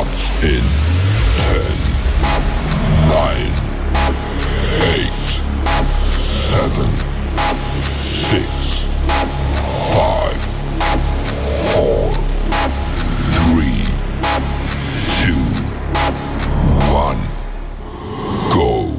starts in 10, 9, 8, 7, 6, 5, 4, 3, 2, 1, go.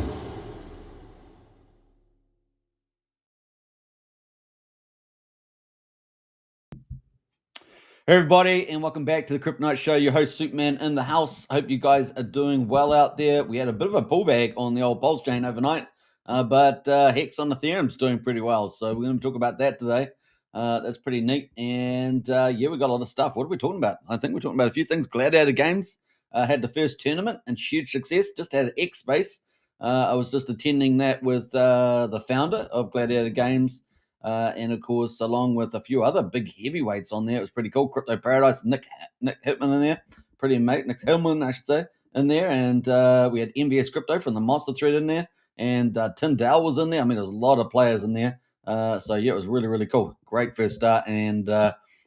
Hey everybody, and welcome back to the Crypto Night Show. Your host Superman in the house. Hope you guys are doing well out there. We had a bit of a pullback on the old PulseChain overnight, but Hex on Ethereum's doing pretty well. So we're going to talk about that today. That's pretty neat. And yeah, we got a lot of stuff. What are we talking about? I think we're talking about a few things. Gladiator Games had the first tournament and huge success. Just had X Space. I was just attending that with the founder of Gladiator Games. And of course, along with a few other big heavyweights on there, it was pretty cool. Crypto Paradise, Nick Hitman in there, pretty amazing. Nick Hillman, I should say, in there, and we had MVS Crypto from the Monster Thread in there, and Tim Dow was in there. I mean, there's a lot of players in there. So yeah, it was really, really cool. Great first start, and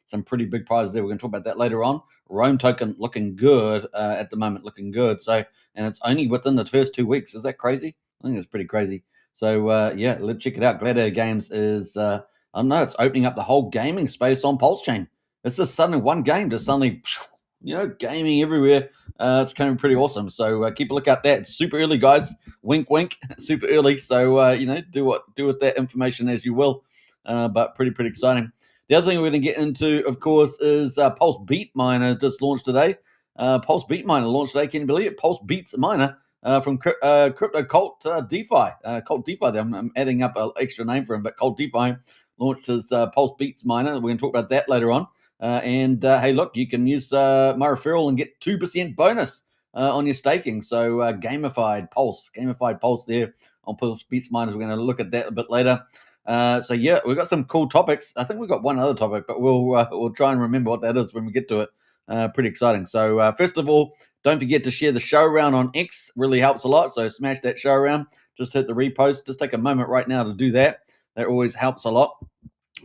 some pretty big prizes there. We're going to talk about that later on. Rome token looking good at the moment, looking good. So, and it's only within the first 2 weeks. Is that crazy? I think it's pretty crazy. So yeah, let's check it out. Gladiator Games is I don't know, it's opening up the whole gaming space on PulseChain. It's just suddenly one game, just suddenly gaming everywhere. It's kind of pretty awesome. So keep a look out there. It's super early, guys. Wink, wink. Super early. So do with that information as you will. But pretty exciting. The other thing we're going to get into, of course, is Pulse Beat Miner just launched today. Pulse Beat Miner launched today. Can you believe it? Pulse Beats Miner. From Crypto Cult DeFi. Cult DeFi, I'm adding up an extra name for him, but Cult DeFi launched his Pulse Beats miner. We're going to talk about that later on. Hey, look, you can use my referral and get 2% bonus on your staking. So gamified Pulse there on Pulse Beats miners. We're going to look at that a bit later. So yeah, we've got some cool topics. I think we've got one other topic, but we'll try and remember what that is when we get to it. Pretty exciting. So first of all, don't forget to share the show around on X. Really helps a lot. So smash that show around. Just hit the repost. Just take a moment right now to do that. That always helps a lot.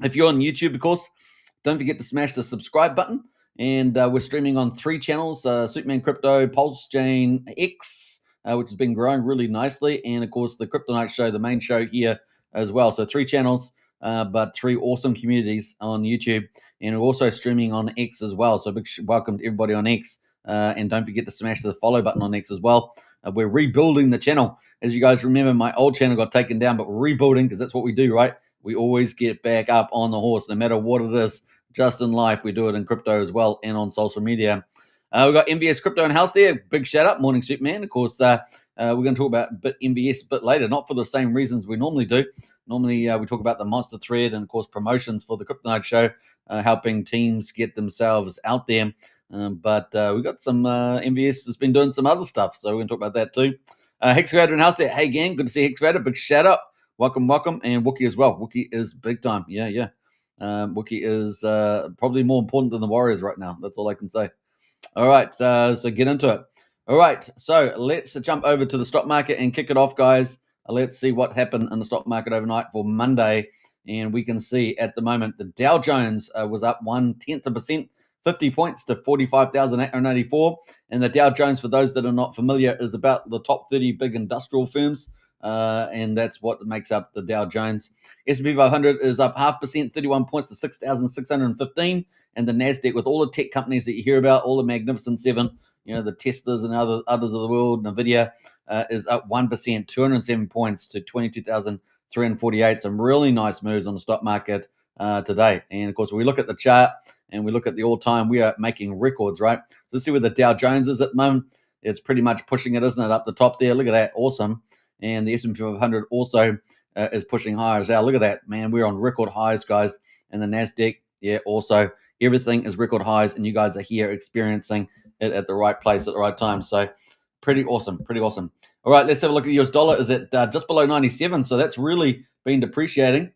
If you're on YouTube, of course, don't forget to smash the subscribe button. And we're streaming on 3 channels, Superman Crypto, PulseChain, X, which has been growing really nicely. And, of course, the Crypto Night Show, the main show here as well. So 3 channels, but 3 awesome communities on YouTube. And we're also streaming on X as well. So big welcome to everybody on X. And don't forget to smash the follow button on X as well. We're rebuilding the channel. As you guys remember, my old channel got taken down, but we're rebuilding because that's what we do, right? We always get back up on the horse, no matter what it is. Just in life, we do it in crypto as well and on social media. We've got MVS Crypto in house there. Big shout out, Morning Superman. Of course, we're going to talk about MVS a bit later, not for the same reasons we normally do. Normally, we talk about the Monster Thread and, of course, promotions for the Crypto Night Show, helping teams get themselves out there. But we've got some MVS has been doing some other stuff, so we're going to talk about that too. Hexgrader in house there. Hey, gang, good to see Hexgrader. Big shout out. Welcome. And Wookie as well. Wookie is big time. Yeah. Wookie is probably more important than the Warriors right now. That's all I can say. All right, so get into it. All right, so let's jump over to the stock market and kick it off, guys. Let's see what happened in the stock market overnight for Monday. And we can see at the moment the Dow Jones was up 0.1%, 50 points to 45,884. And the Dow Jones, for those that are not familiar, is about the top 30 big industrial firms. And that's what makes up the Dow Jones. S&P 500 is up 0.5%, 31 points to 6,615. And the NASDAQ, with all the tech companies that you hear about, all the Magnificent Seven, the Teslas and others of the world, NVIDIA, is up 1%, 207 points to 22,348. Some really nice moves on the stock market today. And, of course, when we look at the chart and we look at the all-time, we are making records, right? So let's see where the Dow Jones is at the moment. It's pretty much pushing it, isn't it, up the top there? Look at that. Awesome. And the S&P 500 also is pushing higher as well. Look at that, man. We're on record highs, guys. And the NASDAQ, yeah, also. Everything is record highs, and you guys are here experiencing it at the right place at the right time. So pretty awesome. All right, let's have a look at the US dollar. Is at just below 97, so that's really been depreciating.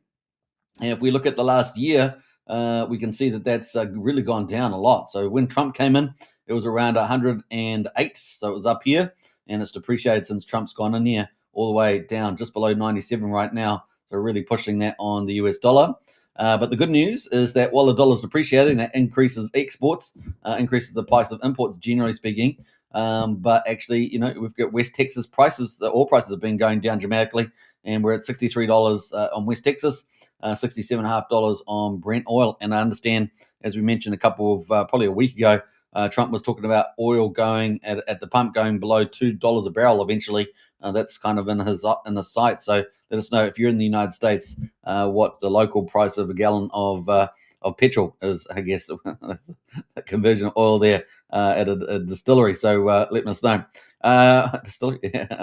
And if we look at the last year, we can see that that's really gone down a lot. So when Trump came in, it was around 108, so it was up here, and it's depreciated since Trump's gone in here all the way down just below 97 right now. So really pushing that on the US dollar. But the good news is that while the dollar is depreciating, that increases exports, increases the price of imports, generally speaking. But actually, we've got West Texas prices. The oil prices have been going down dramatically, and we're at $63 on West Texas, $67.50 on Brent oil. And I understand, as we mentioned a couple of probably a week ago, Trump was talking about oil going at the pump going below $2 a barrel eventually. That's kind of in the sight. So let us know if you're in the United States what the local price of a gallon of petrol is. I guess a conversion of oil there at a distillery. So let us know. Distillery.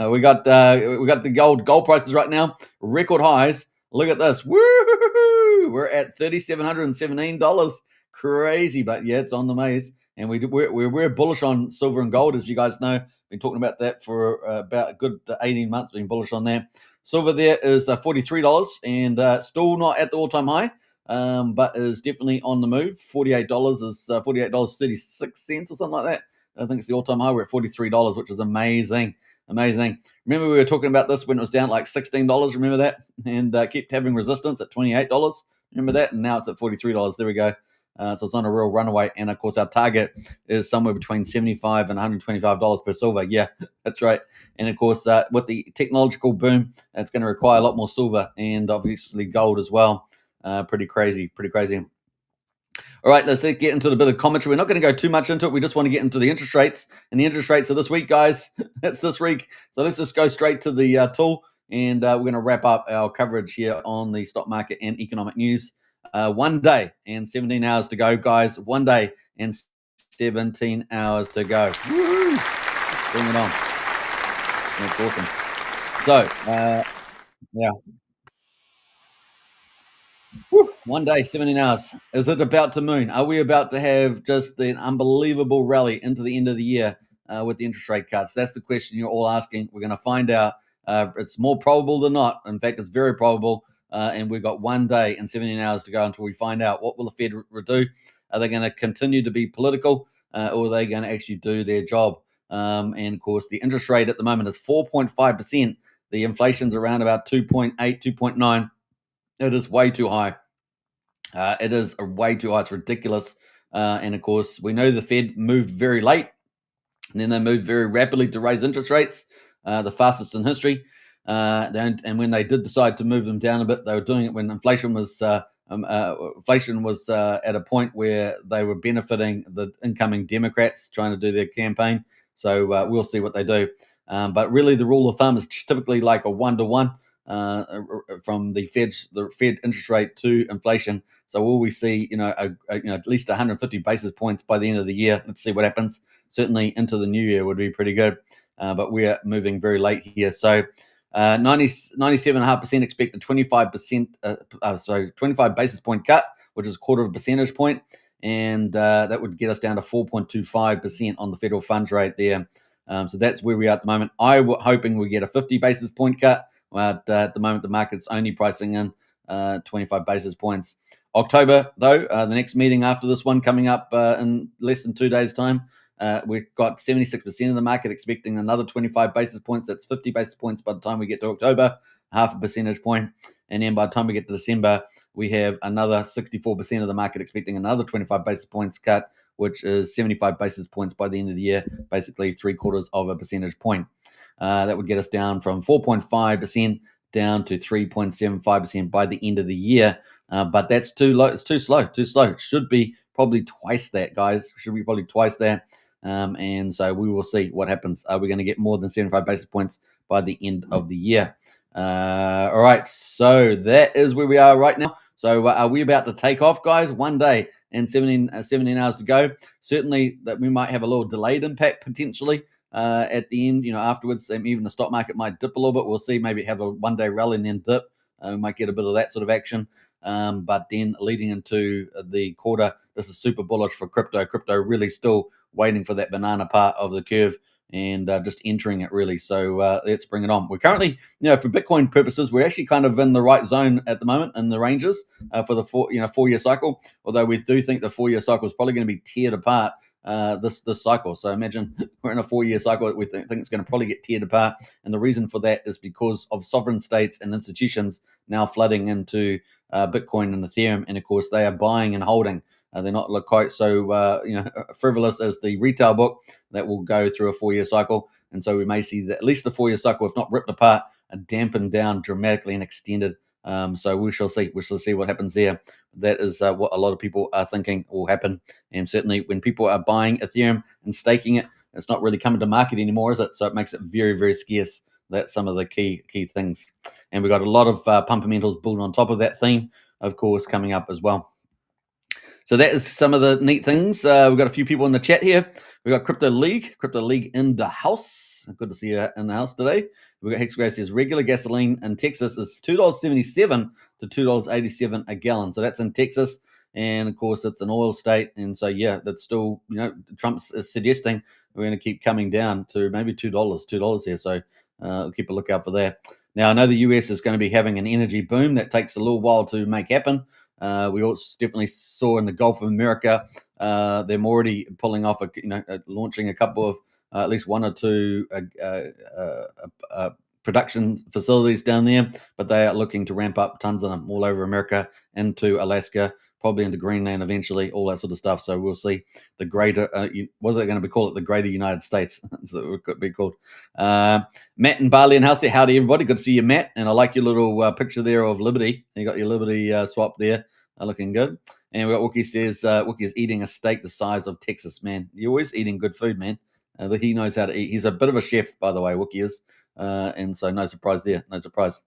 We got the gold prices right now, record highs. Look at this. Woo! We're at $3,717. Crazy, but yeah, it's on the maze. And we're bullish on silver and gold, as you guys know. Been talking about that for about a good 18 months. Been bullish on that. Silver there is $43 and still not at the all-time high, but is definitely on the move. $48 is $48.36 or something like that. I think it's the all-time high. We're at $43, which is amazing. Amazing. Remember, we were talking about this when it was down like $16. Remember that? And kept having resistance at $28. Remember that? And now it's at $43. There we go. So it's on a real runaway. And of course, our target is somewhere between $75 and $125 per silver. Yeah, that's right. And of course, with the technological boom, it's going to require a lot more silver and obviously gold as well. Pretty crazy. All right, let's get into a bit of commentary. We're not going to go too much into it. We just want to get into the interest rates. And the interest rates are this week, guys. It's this week. So let's just go straight to the tool. And we're going to wrap up our coverage here on the stock market and economic news. 1 day and 17 hours to go, guys. 1 day and 17 hours to go. Woo-hoo! Bring it on. That's awesome. So, yeah. Woo. 1 day, 17 hours. Is it about to moon? Are we about to have just an unbelievable rally into the end of the year with the interest rate cuts? That's the question you're all asking. We're going to find out. It's more probable than not. In fact, it's very probable. And we've got 1 day and 17 hours to go until we find out what will the Fed do. Are they going to continue to be political or are they going to actually do their job? And of course, the interest rate at the moment is 4.5%. The inflation's around about 2.8, 2.9. It is way too high. It is way too high. It's ridiculous. And of course, we know the Fed moved very late, and then they moved very rapidly to raise interest rates, the fastest in history. And when they did decide to move them down a bit, they were doing it when inflation was at a point where they were benefiting the incoming Democrats trying to do their campaign. So we'll see what they do. But really, the rule of thumb is typically like a 1-to-1 from the Fed interest rate to inflation. So will we see, at least 150 basis points by the end of the year? Let's see what happens. Certainly into the new year would be pretty good. But we're moving very late here. So 97.5% expect a 25 basis point cut, which is a quarter of a percentage point. And that would get us down to 4.25% on the federal funds rate there. So that's where we are at the moment. I'm hoping we get a 50 basis point cut. But at the moment, the market's only pricing in 25 basis points. October, though, the next meeting after this one coming up in less than 2 days' time, we've got 76% of the market expecting another 25 basis points. That's 50 basis points by the time we get to October, half a percentage point. And then by the time we get to December, we have another 64% of the market expecting another 25 basis points cut, which is 75 basis points by the end of the year, basically 3/4 of a percentage point. That would get us down from 4.5% down to 3.75% by the end of the year. But that's too low. It's too slow. It should be probably twice that, guys. Should be probably twice that. And so we will see what happens. Are we going to get more than 75 basis points by the end of the year? All right. So that is where we are right now. So are we about to take off, guys? 1 day and 17 hours to go. Certainly that we might have a little delayed impact potentially. At the end, afterwards, even the stock market might dip a little bit. We'll see, maybe have a 1 day rally and then dip. We might get a bit of that sort of action. But then leading into the quarter, this is super bullish for crypto. Crypto really still waiting for that banana part of the curve and just entering it really. So let's bring it on. We're currently, for Bitcoin purposes, we're actually kind of in the right zone at the moment in the ranges for the 4-year cycle. Although we do think the 4-year cycle is probably going to be teared apart this cycle. So imagine we're in a 4-year cycle. We think it's going to probably get teared apart. And the reason for that is because of sovereign states and institutions now flooding into Bitcoin and Ethereum, and of course they are buying and holding. They're not quite so frivolous as the retail book that will go through a 4-year cycle, and so we may see at least the 4-year cycle, if not ripped apart, dampened down dramatically and extended. So we shall see. We shall see what happens there. That is what a lot of people are thinking will happen. And certainly, when people are buying Ethereum and staking it, it's not really coming to market anymore, is it? So it makes it very, very scarce. That's some of the key things. And we've got a lot of fundamentals built on top of that theme, of course, coming up as well. So that is some of the neat things. We've got a few people in the chat here. We've got Crypto League in the house. Good to see you in the house today. We've got Hexagram says regular gasoline in Texas is $2.77 to $2.87 a gallon. So that's in Texas. And of course, it's an oil state. And so, yeah, that's still, Trump's suggesting we're going to keep coming down to maybe $2 here. So we'll keep a lookout for that. Now, I know the US is going to be having an energy boom that takes a little while to make happen. We also definitely saw in the Gulf of America, them already pulling off, launching a couple of at least one or two production facilities down there, but they are looking to ramp up tons of them all over America, into Alaska, probably into Greenland eventually, all that sort of stuff. So we'll see the greater, what are they going to be called? The greater United States. So it could be called. Matt and Bali and House there. Howdy, everybody. Good to see you, Matt. And I like your little picture there of Liberty. You got your Liberty swap there, looking good. And we got Wookie says, Wookie is eating a steak the size of Texas, man. You're always eating good food, man. He knows how to eat. He's a bit of a chef, by the way, Wookie is. And so no surprise there. No surprise.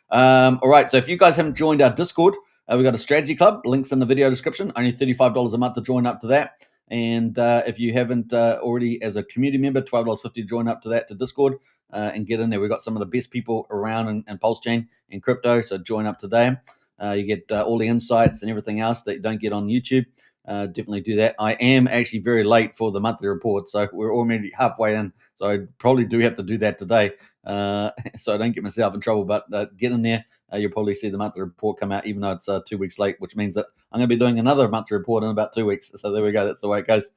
All right. So if you guys haven't joined our Discord, we've got a strategy club. Links in the video description. Only $35 a month to join up to that. And if you haven't already, as a community member, $12.50 to join up to that, to Discord and get in there. We've got some of the best people around in PulseChain and crypto. So join up today. You get all the insights and everything else that you don't get on YouTube. Definitely do that. I am actually very late for the monthly report, so we're already halfway in. So I probably do have to do that today, so I don't get myself in trouble. But get in there. You'll probably see the monthly report come out, even though it's 2 weeks late, which means that I'm going to be doing another monthly report in about 2 weeks. So there we go. That's the way it goes.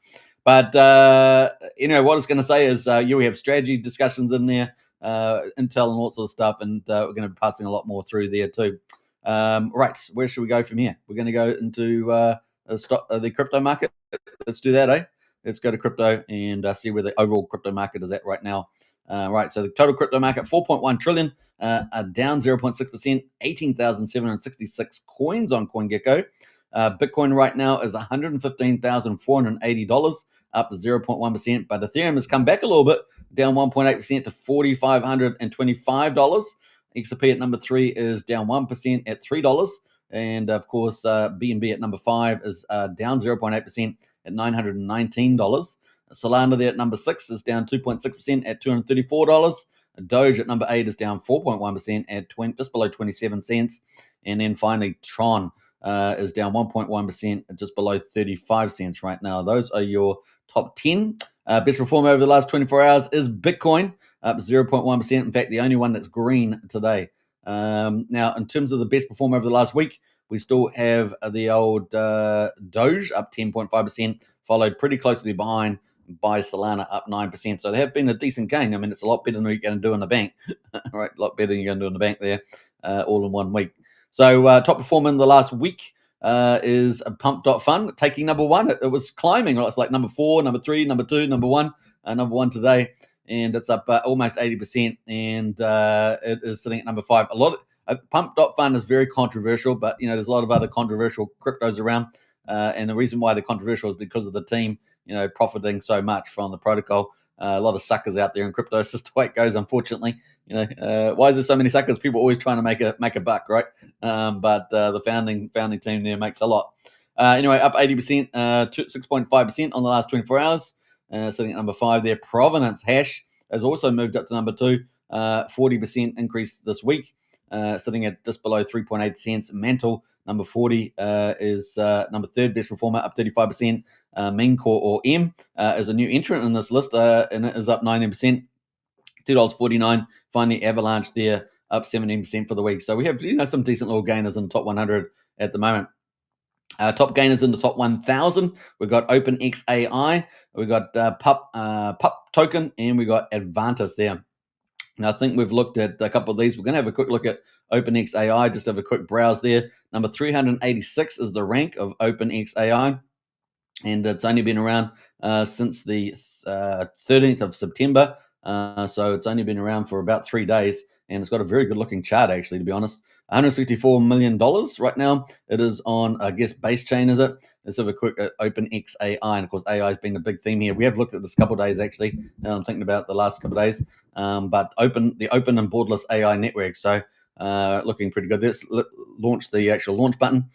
But what I was going to say is we have strategy discussions in there, intel and all sorts of stuff, and we're going to be passing a lot more through there too. Right, where should we go from here? We're going to go into the crypto market. Let's do that, eh? Let's go to crypto and see where the overall crypto market is at right now. Right, so the total crypto market, 4.1 trillion, down 0.6%, 18,766 coins on CoinGecko. Bitcoin right now is $115,480, up 0.1%, but Ethereum has come back a little bit, down 1.8% to $4,525. XRP at number 3 is down 1% at $3. And of course, BNB at number 5 is down 0.8% at $919. Solana there at number 6 is down 2.6% at $234. Doge at number 8 is down 4.1% at just below 27 cents. And then finally, Tron is down 1.1% at just below 35 cents right now. Those are your top 10. Best performer over the last 24 hours is Bitcoin, up 0.1%. In fact, the only one that's green today. Now, in terms of the best performer over the last week, we still have the old Doge up 10.5%, followed pretty closely behind by Solana up 9%. So they have been a decent gain. I mean, it's a lot better than you're going to do in the bank, right? A lot better than you're going to do in the bank there, all in 1 week. So top performer in the last week is a Pump.Fun taking number 1. It was climbing. It's like number 4, number 3, number 2, number 1, number 1 today. And it's up almost 80%, and it is sitting at number 5. Pump.Fun is very controversial, but there's a lot of other controversial cryptos around, and the reason why they're controversial is because of the team, profiting so much from the protocol. A lot of suckers out there in crypto. It's just the way it goes, unfortunately. Why is there so many suckers? People always trying to make a buck, right? But the founding team there makes a lot. Anyway, up 80%, 6.5% on the last 24 hours. Sitting at number 5 there. Provenance Hash has also moved up to number 2, 40% increase this week, sitting at just below 3.8 cents. Mantle, number 40, is number 3rd best performer, up 35%. Meancore, or M, is a new entrant in this list, and it is up 19%, $2.49. Finally, Avalanche there, up 17% for the week. So we have some decent little gainers in the top 100 at the moment. Top gainers in the top 1,000. We've got OpenXAI, we've got Pup Token, and we got Advantis there. Now, I think we've looked at a couple of these. We're going to have a quick look at OpenX AI, just have a quick browse there. Number 386 is the rank of OpenX AI, and it's only been around since the 13th of September. So it's only been around for about 3 days, and it's got a very good looking chart, actually, to be honest. $164 million right now. It is on, I guess, base chain, is it? Let's have a quick OpenX AI. And of course, AI has been a big theme here. We have looked at this a couple of days, actually. I'm thinking about the last couple of days. But the open and borderless AI network. So looking pretty good. Let's launch the actual launch button.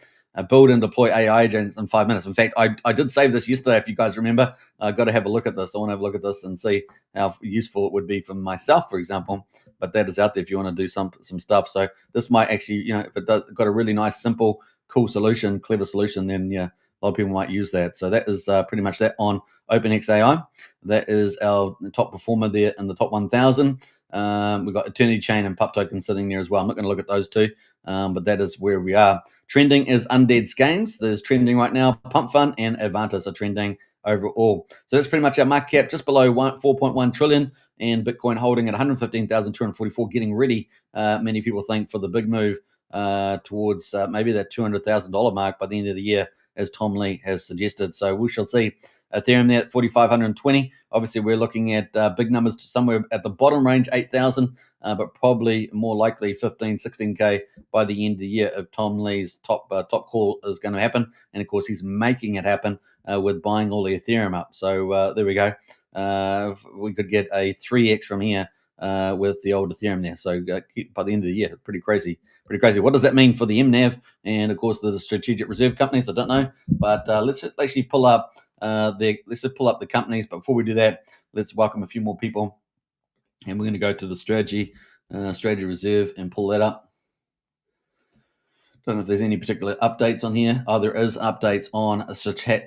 Build and deploy AI agents in 5 minutes. In fact, I did save this yesterday, if you guys remember. I got to have a look at this. I want to have a look at this and see how useful it would be for myself, for example. But that is out there if you want to do some stuff. So this might actually, if it does got a really nice, simple, cool solution, clever solution, then yeah, a lot of people might use that. So that is pretty much that on OpenX AI. That is our top performer there in the top 1,000. We've got Eternity Chain and Pup Token sitting there as well. I'm not going to look at those two, but that is where we are. Trending is Undead's Games. There's trending right now. Pump Fund and Advantis are trending overall. So that's pretty much our market cap, just below 4.1 trillion, and Bitcoin holding at 115,244, getting ready, many people think, for the big move towards maybe that $200,000 mark by the end of the year, as Tom Lee has suggested. So we shall see. Ethereum there at 4,520. Obviously, we're looking at big numbers to somewhere at the bottom range, 8,000, but probably more likely 15, 16K by the end of the year if Tom Lee's top call is going to happen. And of course, he's making it happen with buying all the Ethereum up. So there we go. We could get a 3x from here with the old Ethereum there. So by the end of the year, pretty crazy. What does that mean for the MNAV and of course the strategic reserve companies? I don't know, but let's actually pull up let's just pull up the companies. But before we do that, let's welcome a few more people, and we're going to go to the strategy reserve and pull that up. Don't know if there's any particular updates on here. Oh, there is updates on the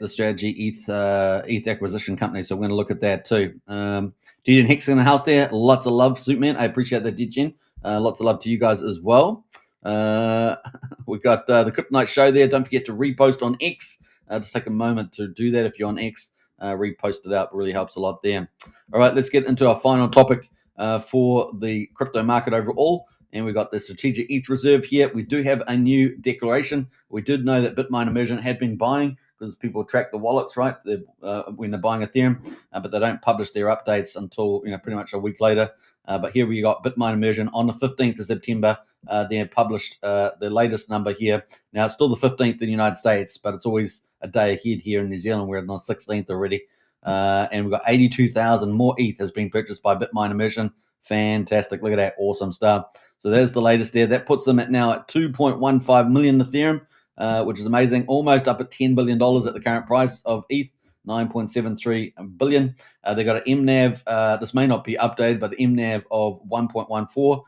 strategy ETH acquisition company. So we're going to look at that too. DJN Hicks in the house there. Lots of love, Superman. I appreciate that, DJN. Lots of love to you guys as well. We've got the Crypto Night Show there. Don't forget to repost on X. Just take a moment to do that if you're on X. Repost it out. It really helps a lot there. All right, let's get into our final topic for the crypto market overall. And we've got the strategic ETH reserve here. We do have a new declaration. We did know that Bitminer Immersion had been buying because people track the wallets, right? When they're buying Ethereum, but they don't publish their updates until pretty much a week later. But here we got Bitminer Immersion on the 15th of September. They have published the latest number here. Now it's still the 15th in the United States, but it's always a day ahead here in New Zealand. We're on the 16th already. And we've got 82,000 more ETH has been purchased by Bitminer Immersion. Fantastic. Look at that. Awesome stuff. So there's the latest there. That puts them at now at 2.15 million Ethereum, which is amazing. Almost up at $10 billion at the current price of ETH, 9.73 billion. They got an MNAV. This may not be updated, but the MNAV of 1.14.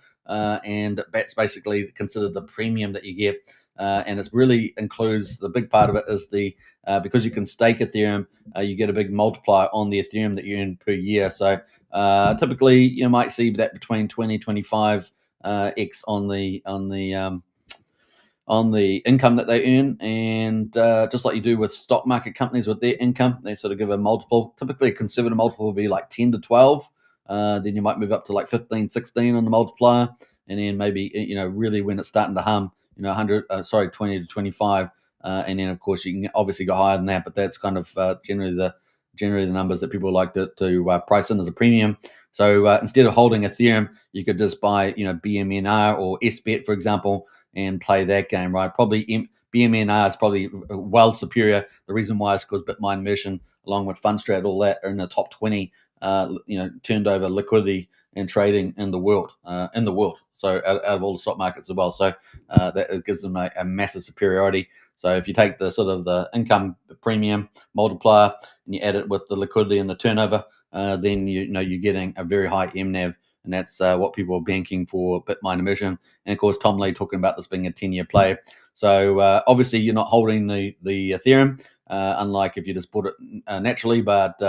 And that's basically considered the premium that you get. And it really includes, the big part of it is because you can stake Ethereum, you get a big multiplier on the Ethereum that you earn per year. So typically you might see that between 20, 25 X on the income that they earn, and just like you do with stock market companies with their income, they sort of give a multiple. Typically a conservative multiple will be like 10 to 12. Then you might move up to like 15, 16 on the multiplier, and then maybe really when it's starting to hum, 20 to 25, and then of course you can obviously go higher than that, but that's kind of generally the numbers that people like to price in as a premium. So instead of holding Ethereum, you could just buy BMNR or SBET, for example, and play that game, right? Probably BMNR is probably well superior. The reason why is because Bitminer Immersion, along with Fundstrat, all that are in the top 20 turned over liquidity and trading in the world. So out of all the stock markets as well. So that gives them a massive superiority. So if you take the sort of the income premium multiplier and you add it with the liquidity and the turnover, then you're getting a very high MNAV, and that's what people are banking for Bitminer Immersion. And of course, Tom Lee talking about this being a 10-year play. So obviously, you're not holding the Ethereum, unlike if you just bought it naturally, but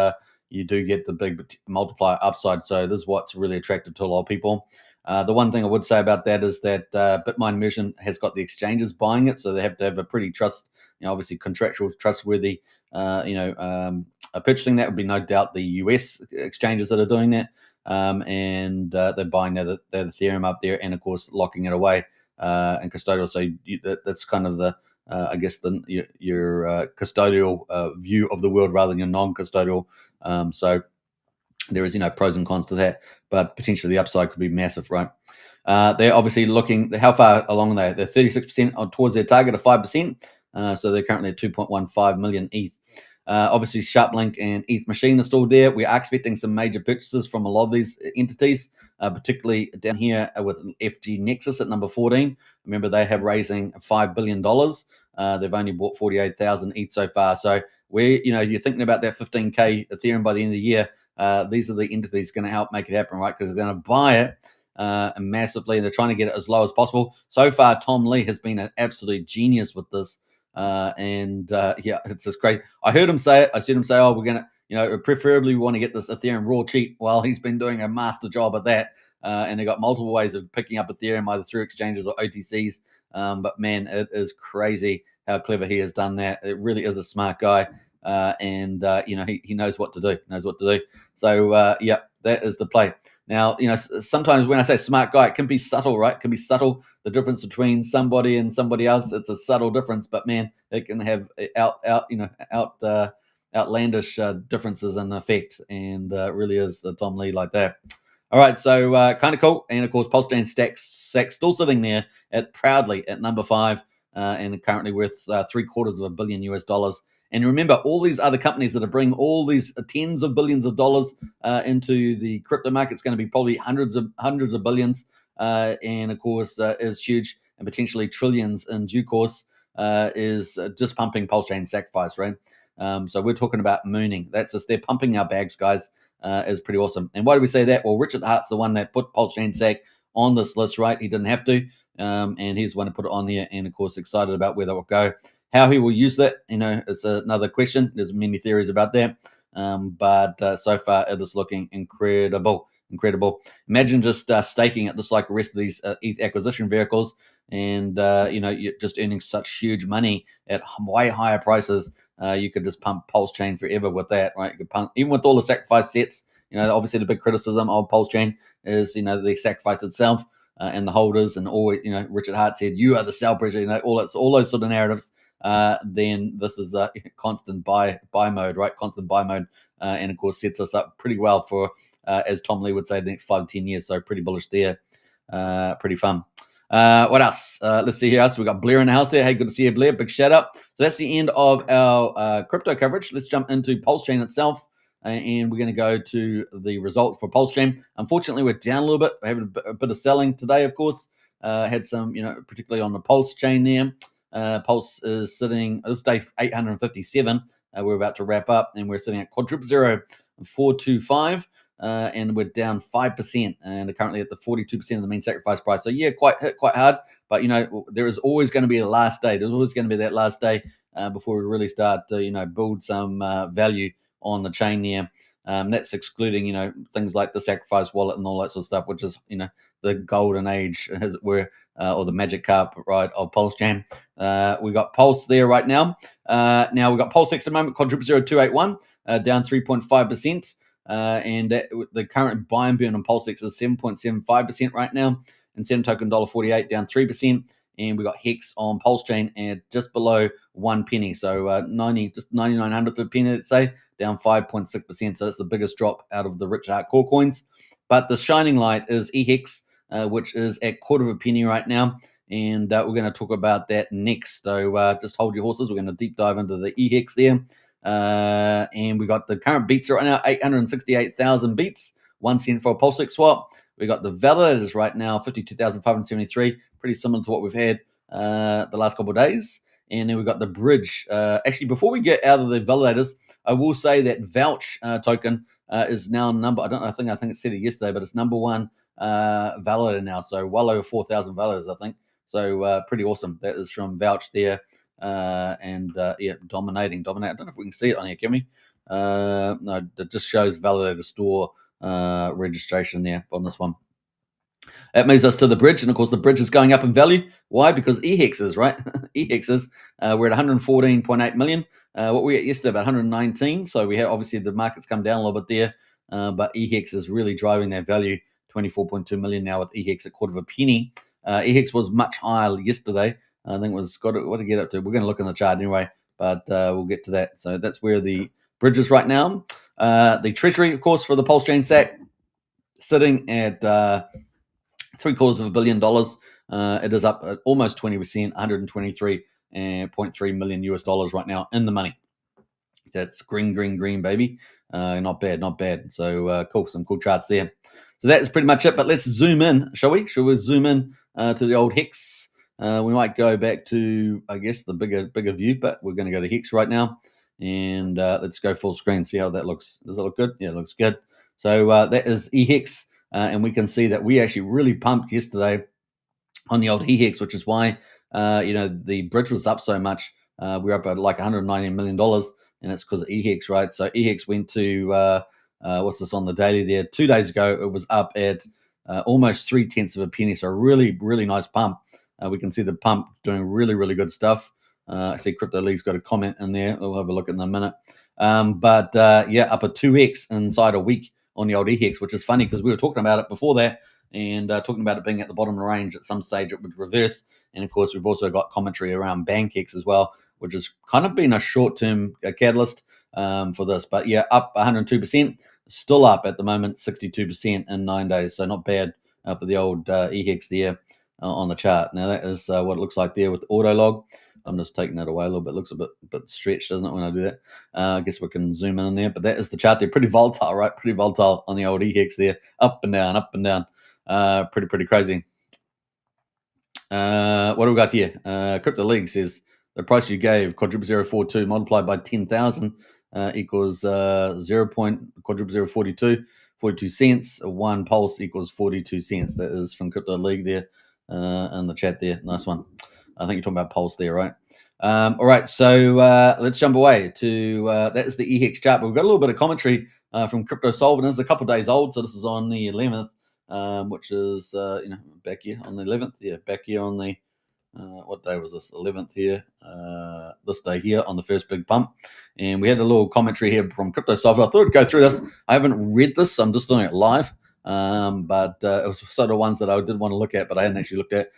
you do get the big multiplier upside. So this is what's really attractive to a lot of people. The one thing I would say about that is that Bitminer Immersion has got the exchanges buying it, so they have to have a pretty obviously contractual, trustworthy, purchasing that. Would be no doubt the US exchanges that are doing that. and they're buying that Ethereum up there, and of course locking it away and custodial. So that's kind of the I guess your custodial view of the world rather than your non-custodial. So there is pros and cons to that, but potentially the upside could be massive, right? They're obviously looking how far along they're 36% towards their target of 5%. So they're currently at 2.15 million ETH. Obviously, Sharplink and ETH Machine are still there. We are expecting some major purchases from a lot of these entities, particularly down here with FG Nexus at number 14. Remember, they have raising $5 billion. They've only bought 48,000 ETH so far. So you're thinking about that 15K Ethereum by the end of the year. These are the entities going to help make it happen, right? Because they're going to buy it massively. They're trying to get it as low as possible. So far, Tom Lee has been an absolute genius with this. Yeah, it's just great. I heard him say it. I said him say, "Oh, we're gonna, preferably we want to get this Ethereum raw cheap." Well, he's been doing a master job at that, and they got multiple ways of picking up Ethereum either through exchanges or OTCs. But man, it is crazy how clever he has done that. It really is a smart guy, and he knows what to do. So yeah, that is the play. Now, sometimes when I say smart guy, it can be subtle, right? It can be subtle. The difference between somebody and somebody else, it's a subtle difference, but man, it can have outlandish differences in effect, and really is the Tom Lee like that. All right, so kind of cool, and of course, PulseChain Stack still sitting there proudly at number 5, and currently worth $750 million US. And remember, all these other companies that are bringing all these tens of billions of dollars into the crypto market, it's going to be probably hundreds of billions, and of course is huge, and potentially trillions in due course, is just pumping PulseChain sacrifice, right? So we're talking about mooning. That's just they're pumping our bags, guys. Is pretty awesome. And why do we say that? Well, Richard Hart's the one that put PulseChain Sack on this list, right? He didn't have to, and he's the one to put it on there, and of course excited about where that will go. How he will use that, it's another question. There's many theories about that, but so far it is looking incredible. Imagine just staking it, just like the rest of these ETH acquisition vehicles, and you're just earning such huge money at way higher prices. You could just pump PulseChain forever with that, right? You could pump, even with all the sacrifice sets. Obviously the big criticism of PulseChain is the sacrifice itself and the holders, and always Richard Hart said you are the sell pressure. All those sort of narratives. Then this is a constant buy mode, right? Constant buy mode, and of course sets us up pretty well for, as Tom Lee would say, the next 5 to 10 years. So pretty bullish there, pretty fun. What else? Let's see here. So we got Blair in the house there. Hey, good to see you, Blair. Big shout out. So that's the end of our crypto coverage. Let's jump into PulseChain itself, and we're going to go to the result for PulseChain. Unfortunately, we're down a little bit. We're having a bit of selling today, of course. Had some, particularly on the PulseChain there. Pulse is sitting this day 857. We're about to wrap up, and we're sitting at quadruple 425. And we're down 5%, and are currently at the 42% of the mean sacrifice price. So yeah, hit quite hard. But there is always going to be a last day. There's always going to be that last day before we really start to build some value on the chain there. That's excluding things like the sacrifice wallet and all that sort of stuff, which is the golden age, as it were, or the magic carpet ride of PulseChain. We got Pulse there right now. Now we got PulseX at the moment, quadruple 281, down 3.5%. And the current buy and burn on PulseX is 7.75% right now, and Seven Token $1.48 down 3%. And we got Hex on PulseChain at just below 1 penny, so 99 hundredth of a penny, let's say, down 5.6%. So it's the biggest drop out of the Richard Hart core coins. But the shining light is EHEX, which is at quarter of a penny right now, and we're going to talk about that next. So just hold your horses. We're going to deep dive into the EHEX there. And we got the current beats right now, 868,000 beats, 1 cent for a PulseX swap. We got the validators right now, 52,573, pretty similar to what we've had the last couple of days. And then we've got the bridge. Actually, before we get out of the validators, I will say that Vouch token is now I think it said it yesterday, but it's number 1 validator now. So well over 4,000 validators, I think. So pretty awesome. That is from Vouch there. Yeah, dominating. I don't know if we can see it on here, can we? No, it just shows validator store registration there on this one. That moves us to the bridge, and of course the bridge is going up in value. Why? Because EHEXs, right? EHEXs, we're at 114.8 million. What we had yesterday, about 119. So we had, obviously the market's come down a little bit there. but EHEX is really driving that value. 24.2 million now with EHEX at quarter of a penny. EHEX was much higher yesterday. I think it was what to get up to. We're going to look in the chart anyway, but we'll get to that. So that's where the bridge is right now. The treasury, of course, for the PulseChain SAC sitting at $750 million. It is up at almost 20%, 123.3 million US dollars right now in the money. That's green, baby. Not bad. So cool, some cool charts there. So that's pretty much it. But let's zoom in, shall we? Shall we zoom in to the old Hex? We might go back to, I guess, the bigger view, but we're going to go to Hex right now. And let's go full screen, see how that looks. Does it look good? Yeah, it looks good. So that is EHEX. And we can see that we actually really pumped yesterday on the old EHEX, which is why, the bridge was up so much. We're up at like $190 million, and it's because of EHEX, right? So EHEX went to, what's this on the daily there? 2 days ago, it was up at almost 0.3 of a penny. So really, really nice pump. We can see the pump doing really, really good stuff. I see Crypto League's got a comment in there. We'll have a look in a minute. But up at 2x inside a week on the old EHEX, which is funny because we were talking about it before that and talking about it being at the bottom of the range. At some stage, it would reverse. And, of course, we've also got commentary around BankX as well, which has kind of been a short-term catalyst for this. But, yeah, up 102%. Still up at the moment, 62% in 9 days. So not bad for the old EHEX there on the chart. Now, that is what it looks like there with auto log. I'm just taking that away a little bit. It looks a bit stretched, doesn't it, when I do that? I guess we can zoom in there. But that is the chart there. Pretty volatile, right? Pretty volatile on the old EHEX there. Up and down, up and down. Pretty crazy. What do we got here? Crypto League says the price you gave, quadruple 042 multiplied by 10,000 equals 0.0042, 42 cents. 1 pulse equals 42 cents. That is from Crypto League there in the chat there. Nice one. I think you're talking about pulse there, right? All right, so let's jump away to that is the EHEX chart. But we've got a little bit of commentary from Crypto Solve, it's a couple of days old, so this is on the 11th, which is back here on the 11th. Yeah, back here on the what day was this? 11th here. This day here on the first big pump, and we had a little commentary here from Crypto Solve. I thought I'd go through this. I haven't read this, so I'm just doing it live. But it was sort of ones that I did want to look at, but I hadn't actually looked at.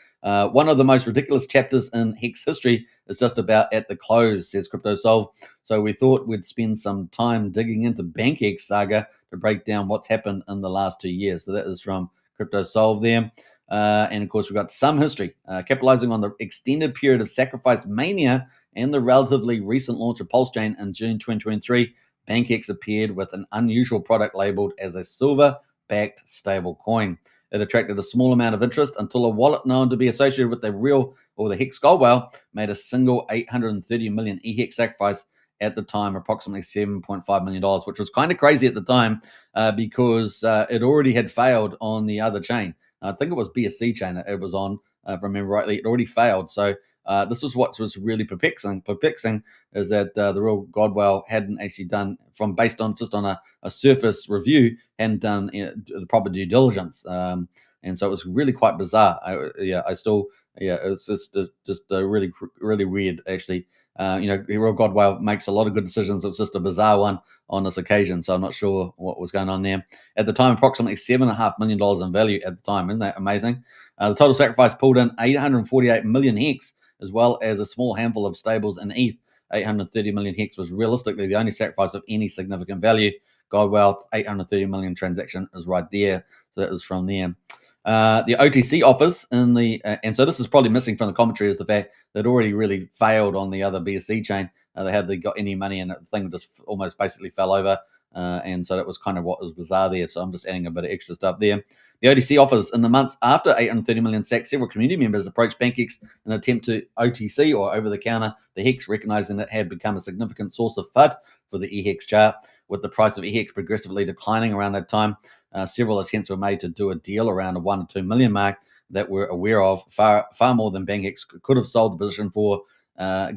One of the most ridiculous chapters in Hex history is just about at the close, says Crypto Solve. So we thought we'd spend some time digging into BankX saga to break down what's happened in the last 2 years. So that is from Crypto Solve there. And of course, we've got some history, capitalizing on the extended period of sacrifice mania and the relatively recent launch of PulseChain in June 2023. BankX appeared with an unusual product labeled as a silver-backed stable coin. It attracted a small amount of interest until a wallet known to be associated with the real or the Hex Gold Whale made a single 830 million EHEX sacrifice at the time, approximately $7.5 million, which was kind of crazy at the time because it already had failed on the other chain. I think it was BSC chain that it was on, if I remember rightly. It already failed. So this was what was really perplexing is that the real Godwell hadn't actually done, based on just on a surface review, hadn't done the proper due diligence. And so it was really quite bizarre. It's just really, really weird, actually. Real Godwell makes a lot of good decisions. It was just a bizarre one on this occasion, so I'm not sure what was going on there. At the time, approximately $7.5 million in value at the time. Isn't that amazing? The total sacrifice pulled in 848 million Hex, as well as a small handful of stables in ETH. 830 million Hex was realistically the only sacrifice of any significant value. Godwell, 830 million transaction is right there. So that was from there. The OTC offers and so this is probably missing from the commentary is the fact that it already really failed on the other BSC chain. They hardly got any money and the thing just almost basically fell over. And so that was kind of what was bizarre there. So I'm just adding a bit of extra stuff there. The OTC offers in the months after 830 million SAC, several community members approached BankX in an attempt to OTC or over the counter the Hex, recognizing that it had become a significant source of FUD for the EHEX chart, with the price of EHEX progressively declining around that time. Several attempts were made to do a deal around the 1 to 2 million mark that we're aware of, far more than BankX could have sold the position for,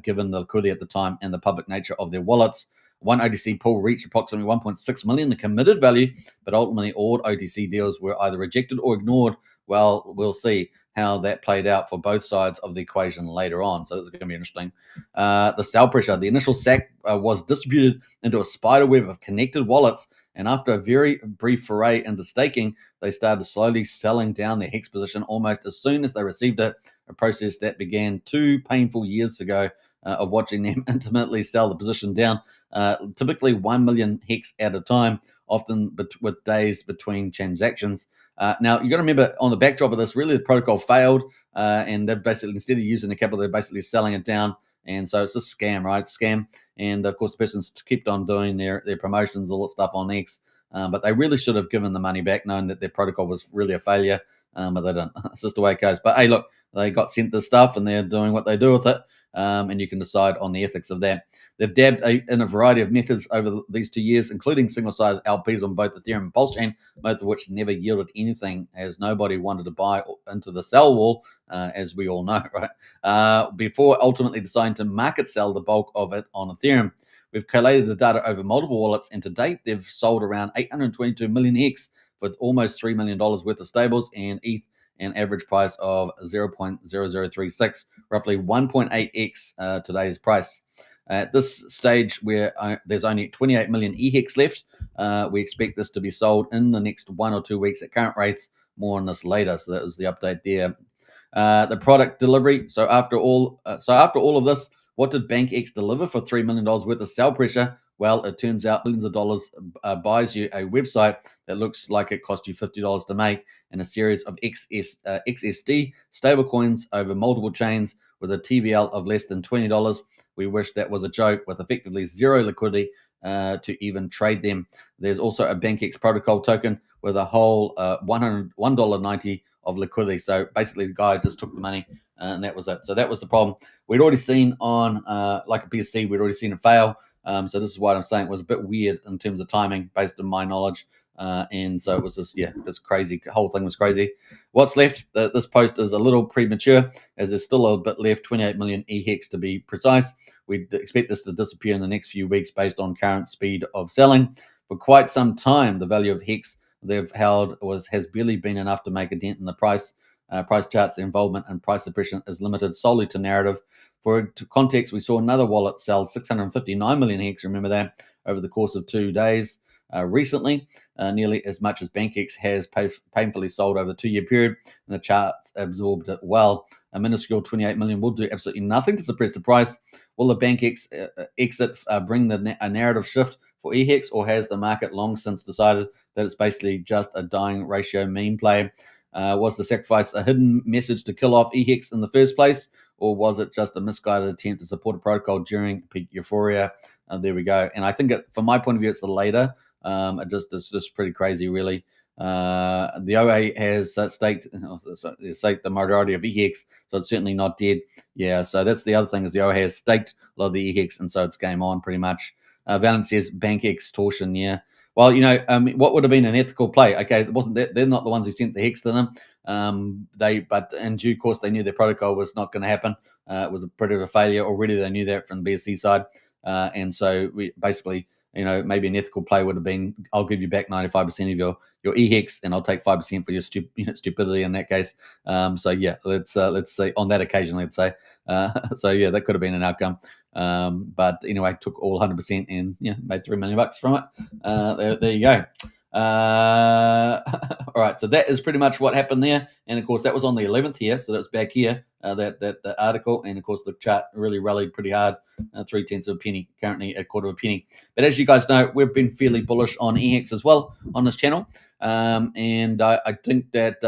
given the liquidity at the time and the public nature of their wallets. One OTC pool reached approximately 1.6 million in committed value, but ultimately all OTC deals were either rejected or ignored. Well, we'll see how that played out for both sides of the equation later on. So it's going to be interesting. The sell pressure. The initial SAC was distributed into a spider web of connected wallets And after a very brief foray into staking, they started slowly selling down their HEX position almost as soon as they received it, a process that began 2 painful years ago of watching them intimately sell the position down, typically 1 million HEX at a time, often with days between transactions. Now, you got to remember, on the backdrop of this, really the protocol failed, and they're basically, instead of using the capital, they're basically selling it down. And so it's a scam, right? Scam. And of course, the person's kept on doing their promotions, all that stuff on X. But they really should have given the money back, knowing that their protocol was really a failure. But they don't. It's just the way it goes. But hey, look, they got sent the stuff and they're doing what they do with it. And you can decide on the ethics of that. They've dabbed in a variety of methods over these 2 years, including single-sided LPs on both Ethereum and PulseChain, most of which never yielded anything, as nobody wanted to buy into the sell wall, as we all know, right? Before ultimately deciding to market sell the bulk of it on Ethereum. We've collated the data over multiple wallets, and to date, they've sold around 822 million HEX for almost $3 million worth of stables and ETH, an average price of 0.0036, roughly 1.8x today's price. At this stage, where there's only 28 million EHEX left, we expect this to be sold in the next 1 or 2 weeks at current rates. More on this later. So that was the update there. The product delivery. So after all of this, what did BankX deliver for $3 million worth of sell pressure? Well, it turns out millions of dollars buys you a website that looks like it cost you $50 to make, and a series of XSD stablecoins over multiple chains with a TVL of less than $20. We wish that was a joke, with effectively zero liquidity to even trade them. There's also a BankX protocol token with a whole $1.90 of liquidity. So basically, the guy just took the money and that was it. So that was the problem. We'd already seen on like a PSC, we'd already seen it fail. So this is why I'm saying it was a bit weird in terms of timing, based on my knowledge. And so it was just crazy. The whole thing was crazy. What's left? This post is a little premature, as there's still a bit left, 28 million EHEX to be precise. We expect this to disappear in the next few weeks based on current speed of selling. For quite some time, the value of HEX they've held has barely been enough to make a dent in the price. Price charts, the involvement and price suppression is limited solely to narrative. For context, we saw another wallet sell 659 million HEX, remember that, over the course of 2 days recently, nearly as much as BankX has painfully sold over the 2-year period, and the charts absorbed it well. A minuscule 28 million will do absolutely nothing to suppress the price. Will the BankX exit bring a narrative shift for EHEX, or has the market long since decided that it's basically just a dying ratio meme play? Was the sacrifice a hidden message to kill off EHEX in the first place, or was it just a misguided attempt to support a protocol during peak euphoria? There we go. And I think, from my point of view, it's the later. It's just pretty crazy, really. The OA has staked the majority of EHEX, so it's certainly not dead. Yeah, so that's the other thing, is the OA has staked a lot of the EHEX, and so it's game on pretty much. Valence says bank extortion. Yeah. Well, what would have been an ethical play? Okay, it wasn't they're not the ones who sent the HEX to them. But in due course, they knew their protocol was not going to happen. It was a bit of a failure already. They knew that from the BSC side, and so we basically, maybe an ethical play would have been, I'll give you back 95% of your EHEX, and I'll take 5% for your stupidity in that case. So yeah, let's say on that occasion, let's say. So yeah, that could have been an outcome. But anyway, took all 100% and made $3 million from it. There you go. All right, so that is pretty much what happened there, and of course that was on the 11th here, so that's back here, that article, and of course the chart really rallied pretty hard, 0.3 of a penny, currently a quarter of a penny. But as you guys know, we've been fairly bullish on EHEX as well on this channel, and I think that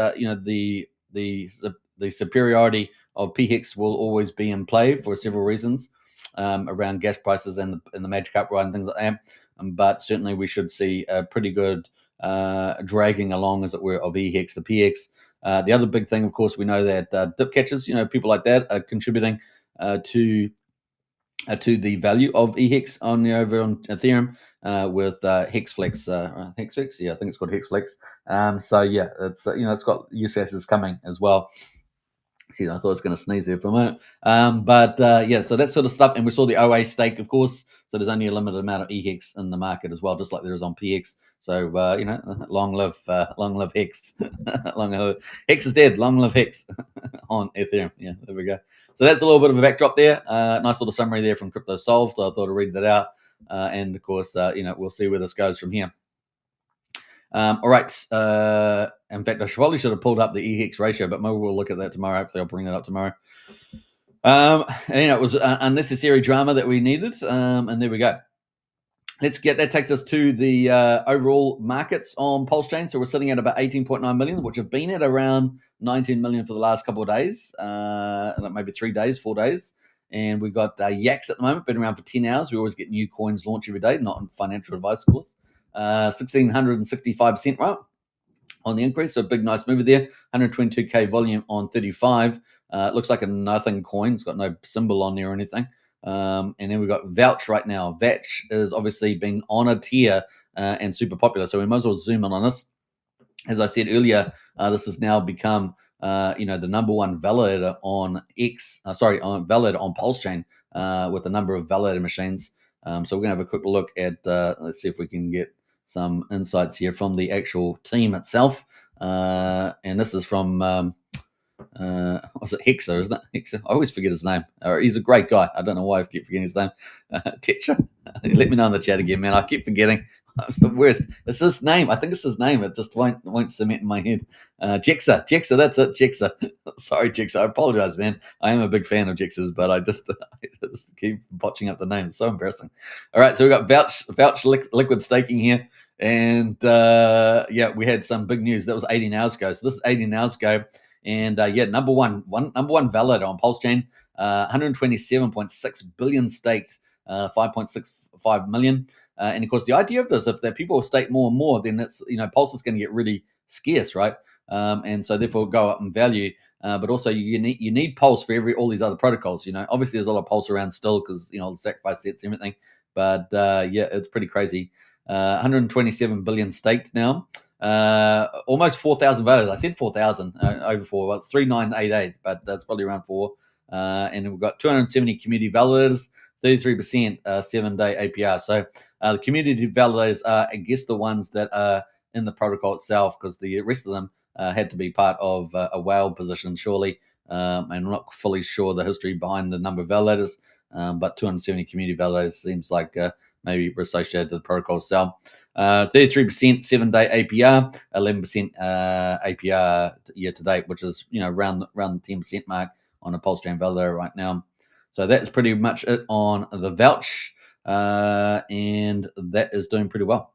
the superiority of PHEX will always be in play for several reasons, around gas prices and the magic upright and things like that. But certainly we should see a pretty good dragging along, as it were, of EHEX to PX. The other big thing, of course, we know that dip catchers, people like that, are contributing to the value of EHEX over on Ethereum with Hexflex. Hexflex, yeah, I think it's called Hexflex. So yeah, it's it's got use cases coming as well. See, I thought I was going to sneeze there for a minute. Yeah, so that sort of stuff. And we saw the OA stake, of course. So there's only a limited amount of EHEX in the market as well, just like there is on PX. So, long live HEX. HEX is dead. Long live HEX on Ethereum. Yeah, there we go. So that's a little bit of a backdrop there. Nice little summary there from Crypto Solved. So I thought I'd read that out. And of course, we'll see where this goes from here. All right. In fact, I probably should have pulled up the EHEX ratio, but maybe we'll look at that tomorrow. Hopefully, I'll bring that up tomorrow. It was unnecessary drama that we needed, and there we go. That takes us to the overall markets on PulseChain. So we're sitting at about 18.9 million, which have been at around 19 million for the last couple of days, maybe 3 days, 4 days. And we've got Yaks at the moment, been around for 10 hours. We always get new coins launch every day, not on financial advice, of course. 1,665% right on the increase. So big, nice mover there. 122K volume on 35. It looks like a nothing coin. It's got no symbol on there or anything. And then we've got Vouch right now. Vouch has obviously been on a tier and super popular. So we might as well zoom in on this. As I said earlier, this has now become the number one validator on validator on PulseChain with the number of validator machines. So we're gonna have a quick look at. Let's see if we can get some insights here from the actual team itself. And this is from. Was it Hexer, isn't it? Hexer. I always forget his name. He's a great guy. I don't know why I keep forgetting his name. Tetra. Let me know in the chat again, man. I keep forgetting. It's the worst. It's his name. I think it's his name. It just won't cement in my head. Jexer. That's it. Jexer. Sorry, Jexer. I apologize, man. I am a big fan of Jexer's, but I just keep botching up the name. It's so embarrassing. All right, so we've got Vouch liquid staking here. And we had some big news. That was 18 hours ago. So this is 18 hours ago. And number one validator on PulseChain, 127.6 billion staked, 5.65 million. And of course, the idea of this, if that people stake more and more, then it's Pulse is going to get really scarce, right? And so therefore go up in value. But also you need Pulse for all these other protocols. Obviously there's a lot of Pulse around still because the sacrifice sets and everything. But it's pretty crazy. 127 billion staked now. Almost 4,000 voters. I said 4,000 over 4. Well, it's 3,988, but that's probably around 4. And we've got 270 community validators, 33% 7-day APR. So the community validators are, I guess, the ones that are in the protocol itself, because the rest of them had to be part of a whale position, surely. And I'm not fully sure the history behind the number of validators, but 270 community validators seems like maybe associated to the protocol itself. 33% 7-day APR, 11% APR year to date, which is around the 10% mark on a PulseChain validator right now. So that's pretty much it on the Vouch, and that is doing pretty well.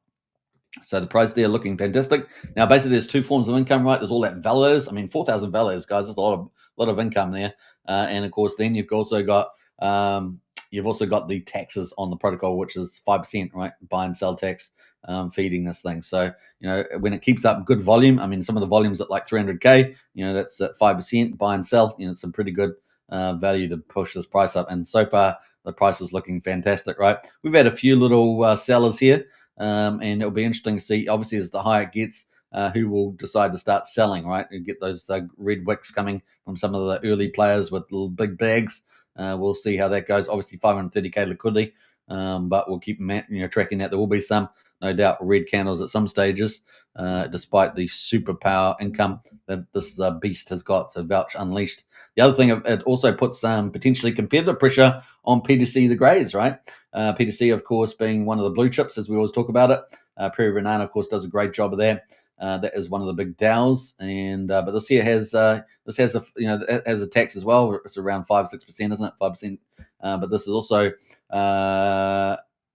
So the price there looking fantastic. Now, basically, there's two forms of income, right? There's all that validators. I mean, 4,000 validators, guys. There's a lot of income there. And of course, then you've also got the taxes on the protocol, which is 5%, right? Buy and sell tax, feeding this thing. So when it keeps up good volume, I mean, some of the volumes at like 300K, that's at 5% buy and sell. It's some pretty good value to push this price up. And so far, the price is looking fantastic, right? We've had a few little sellers here. And it'll be interesting to see, obviously, as the higher it gets, who will decide to start selling, right? And get those red wicks coming from some of the early players with little big bags. We'll see how that goes. Obviously, 530K liquidity, but we'll keep tracking that. There will be some, no doubt, red candles at some stages, despite the superpower income that this beast has got. So Vouch Unleashed. The other thing, it also puts some potentially competitive pressure on PTC, the Greys, right? PTC, of course, being one of the blue chips, as we always talk about it. Prairie Banana, of course, does a great job of that. That is one of the big DAOs, and but this here has it has a tax as well. It's around 5-6%, isn't it? 5%. But this is also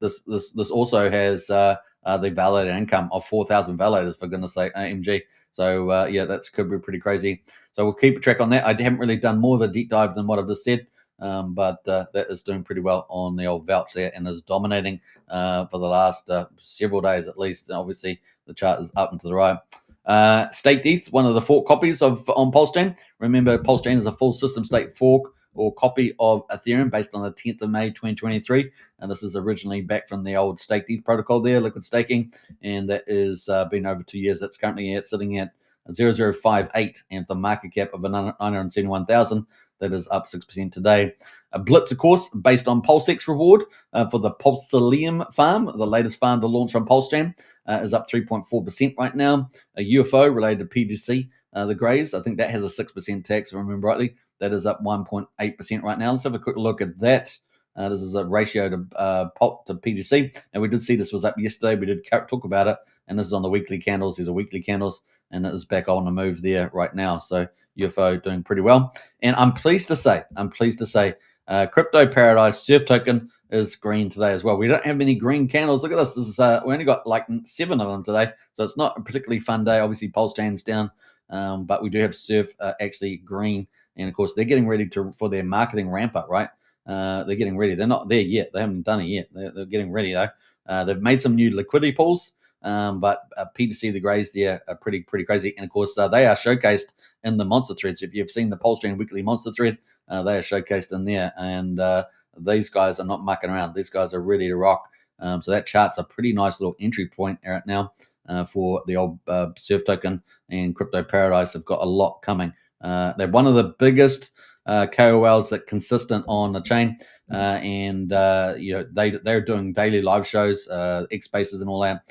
this also has the validator income of 4,000 validators, for goodness sake, AMG. So that could be pretty crazy. So we'll keep a track on that. I haven't really done more of a deep dive than what I've just said. But that is doing pretty well on the old Vouch there, and is dominating for the last several days at least. And obviously, the chart is up and to the right. Staked ETH, one of the fork copies on PulseChain. Remember, PulseChain is a full system stake fork or copy of Ethereum based on the 10th of May 2023. And this is originally back from the old staked ETH protocol there, liquid staking. And that is been over 2 years. That's currently sitting at 0.058 and the market cap of 971,000. That is up 6% today. Blitz, of course, based on PulseX reward for the PulseChain farm, the latest farm to launch on PulseChain, is up 3.4% right now. A UFO related to PDC, the Greys, I think that has a 6% tax, if I remember rightly. That is up 1.8% right now. Let's have a quick look at that. This is a ratio to PDC, and we did see this was up yesterday. We did talk about it, and this is on the weekly candles. These are weekly candles, and it is back on the move there right now. So UFO doing pretty well. And I'm pleased to say, Crypto Paradise Surf token is green today as well. We don't have many green candles. Look at this. This is we only got like 7 of them today, so it's not a particularly fun day. Obviously, PulseChain's down, but we do have Surf actually green, and of course they're getting ready for their marketing ramp up, right? They're getting ready. They're not there yet. They haven't done it yet. They're getting ready though. They've made some new liquidity pools, but P2C, the grays there are pretty crazy. And of course, they are showcased in the monster threads. If you've seen the PulseChain weekly monster thread, they are showcased in there. And these guys are not mucking around. These guys are ready to rock. So that chart's a pretty nice little entry point right now for the old Surf token, and Crypto Paradise have got a lot coming. They're one of the biggest KOLs that consistent on the chain, and they're doing daily live shows, X Spaces and all that.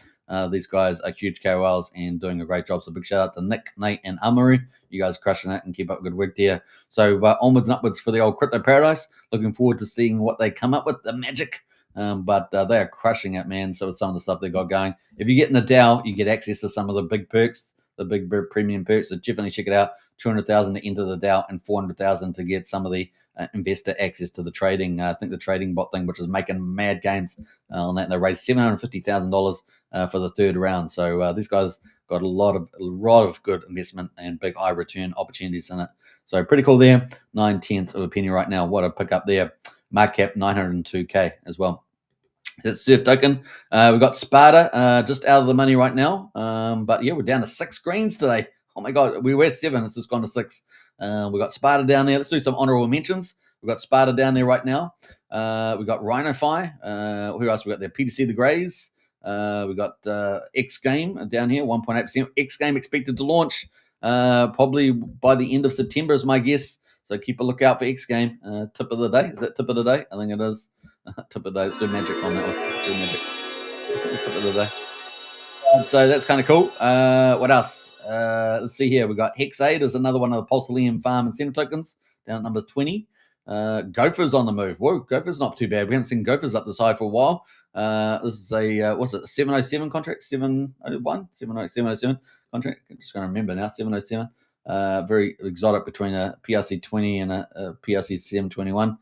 These guys are huge KOLs and doing a great job. So big shout out to Nick, Nate, and Amaru. You guys crushing it and keep up good work there. So onwards and upwards for the old Crypto Paradise. Looking forward to seeing what they come up with, the magic. But they are crushing it, man. So with some of the stuff they got going, if you get in the DAO, you get access to some of the big perks, the big premium perks. So definitely check it out. 200,000 to enter the DAO and 400,000 to get some of the investor access to the trading. I think the trading bot thing, which is making mad gains on that. And they raised $750,000 for the third round. So these guys got a lot of good investment and big high return opportunities in it. So pretty cool there. 9/10 of a penny right now. What a pick up there. Market cap 902K as well. It's Surf token. We've got Sparta just out of the money right now. But yeah, we're down to 6 greens today. Oh my God, we were 7. It's just gone to 6. We've got Sparta down there. Let's do some honorable mentions. We've got Sparta down there right now. We've got RhinoFi. Who else we got there? PTC the Greys. We've got X Game down here, 1.8%. X Game expected to launch probably by the end of September is my guess. So keep a lookout for X Game. Tip of the day. Is that tip of the day? I think it is. Tip of the day. Let's do magic on that one. Let's do magic. Tip of the day. So that's kind of cool. What else? Let's see here. We've got Hexade is another one of the PulseChain farm incentive tokens down at number 20. Gopher's on the move. Whoa, Gopher's not too bad. We haven't seen Gopher's up this high for a while. This is a, what's it, 707 contract? 701? 707 contract? I'm just going to remember now. 707. Very exotic between a PRC 20 and a PRC 721.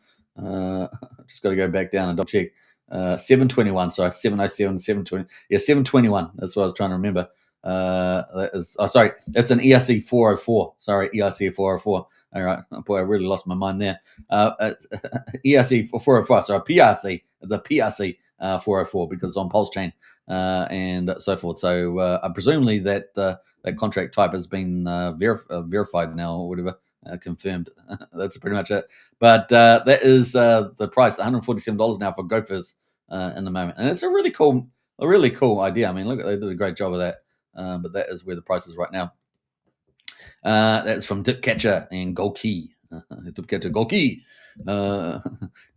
Just got to go back down and double check. 721, sorry, 707, 720. Yeah, 721. That's what I was trying to remember. Sorry, that's an ERC 404. Sorry, ERC 404. All right, boy, I really lost my mind there. ERC 404. Sorry, PRC. It's a PRC 404 because it's on PulseChain and so forth. So presumably that that contract type has been verified now or whatever. Confirmed. That's pretty much it. But that is the price, $147 now for Gophers in the moment, and it's a really cool idea. I mean, look, they did a great job of that. But that is where the price is right now. That's from Dipcatcher and Golkey. Dipcatcher Golkey.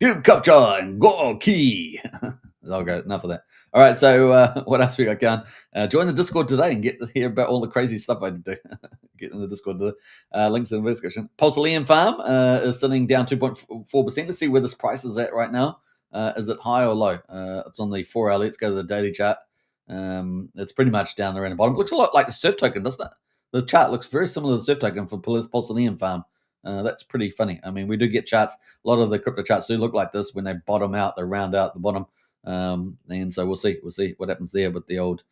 Dipcatcher and Golkey. Okay, enough of that. All right, so what else we got going? Join the Discord today and get to hear about all the crazy stuff I do. Get in the Discord today. Links in the description. PulseChain farm is sitting down 2.4%. Let's see where this price is at right now. Is it high or low? It's on the 4 hour. Let's go to the daily chart. It's pretty much down there in the bottom. It looks a lot like the Surf token, doesn't it? The chart looks very similar to the Surf token for PulseChain farm. That's pretty funny. I mean, we do get charts. A lot of the crypto charts do look like this when they bottom out, they round out the bottom. And so we'll see what happens there with the old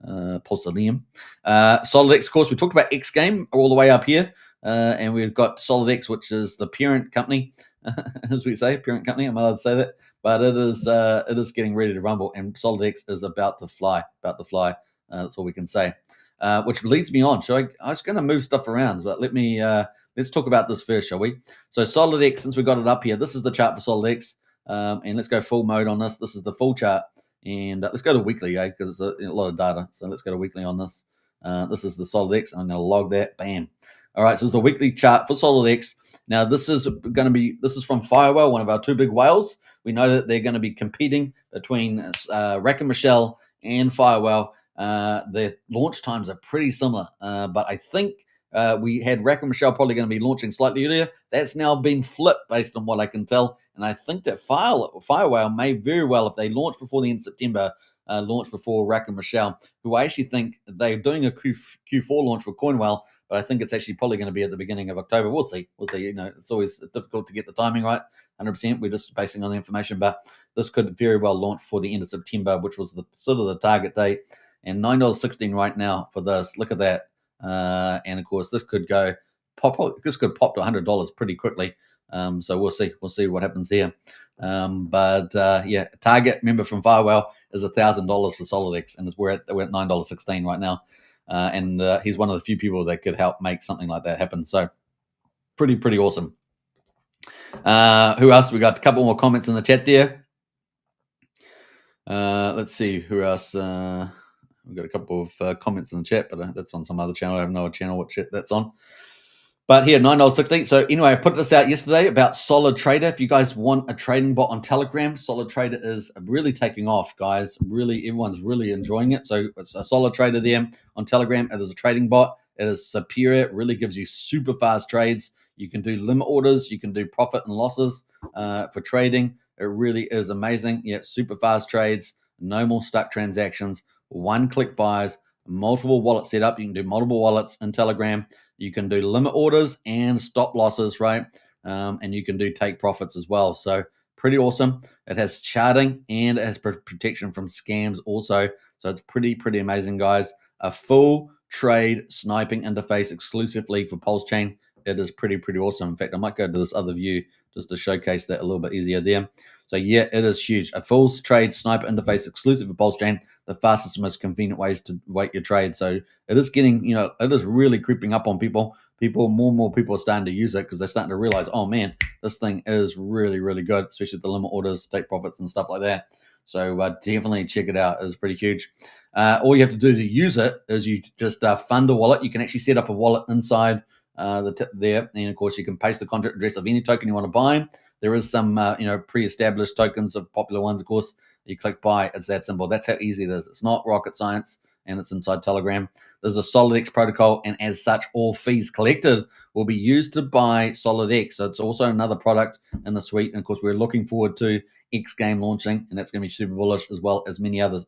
PulseChain. SolidX, of course, we talked about X Game all the way up here. And we've got SolidX, which is the parent company, as we say, parent company. I'm allowed to say that. But it is getting ready to rumble, and SolidX is about to fly. That's all we can say. Which leads me on. So I was going to move stuff around, but let's talk about this first, shall we? So SolidX, since we got it up here, this is the chart for SolidX, and let's go full mode on this. This is the full chart, and let's go to weekly, because it's a lot of data. So let's go to weekly on this. This is the SolidX. I'm going to log that. Bam. All right, so it's the weekly chart for SolidX. Now, this is from Firewhale, one of our two big whales. We know that they're going to be competing between Rack and Michelle and Firewhale. Their launch times are pretty similar, but I think we had Rack and Michelle probably going to be launching slightly earlier. That's now been flipped based on what I can tell, and I think that Firewhale may very well, if they launch before the end of September, launch before Rack and Michelle, who I actually think they're doing a Q4 launch for Coinwell, but I think it's actually probably going to be at the beginning of October. We'll see. You know, it's always difficult to get the timing right, 100%. We're just basing on the information, but this could very well launch for the end of September, which was the sort of the target date. And $9.16 right now for this. Look at that. And of course, this could go this could pop to $100 pretty quickly. So we'll see. We'll see what happens here. But yeah, target, remember, from Firewell is $1,000 for SolidX, and we're at $9.16 right now. And he's one of the few people that could help make something like that happen. So pretty awesome. Who else? We got a couple more comments in the chat there. Let's see who else. We've got a couple of comments in the chat, but that's on some other channel. I have no channel what chat that's on. But here, $9.16. So anyway, I put this out yesterday about Solid Trader. If you guys want a trading bot on Telegram, Solid Trader is really taking off, guys. Really, everyone's really enjoying it. So it's a Solid Trader there on Telegram. It is a trading bot. It is superior. It really gives you super fast trades. You can do limit orders. You can do profit and losses for trading. It really is amazing. Yeah, super fast trades. No more stuck transactions. One-click buys. Multiple wallet setup. You can do multiple wallets in Telegram. You can do limit orders and stop losses, right? And you can do take profits as well. So pretty awesome. It has charting and it has protection from scams also. So it's pretty amazing, guys. A full trade sniping interface exclusively for PulseChain. It is pretty awesome. In fact, I might go to this other view just to showcase that a little bit easier there. So yeah, it is huge. A full trade sniper interface exclusive for PulseChain, the fastest and most convenient ways to wait your trade. So it is getting, you know, it is really creeping up on people. More and more people are starting to use it because they're starting to realize, oh man, this thing is really good, especially with the limit orders, take profits and stuff like that. So definitely check it out. It's pretty huge. All you have to do to use it is you just fund a wallet. You can actually set up a wallet inside there, and of course you can paste the contract address of any token you want to buy. There is some pre-established tokens of popular ones. Of course, you click buy. It's that simple. That's how easy it is. It's not rocket science, and it's inside Telegram. There's a SolidX protocol, and as such, all fees collected will be used to buy SolidX. So it's also another product in the suite. And of course, we're looking forward to X game launching, and that's going to be super bullish, as well as many other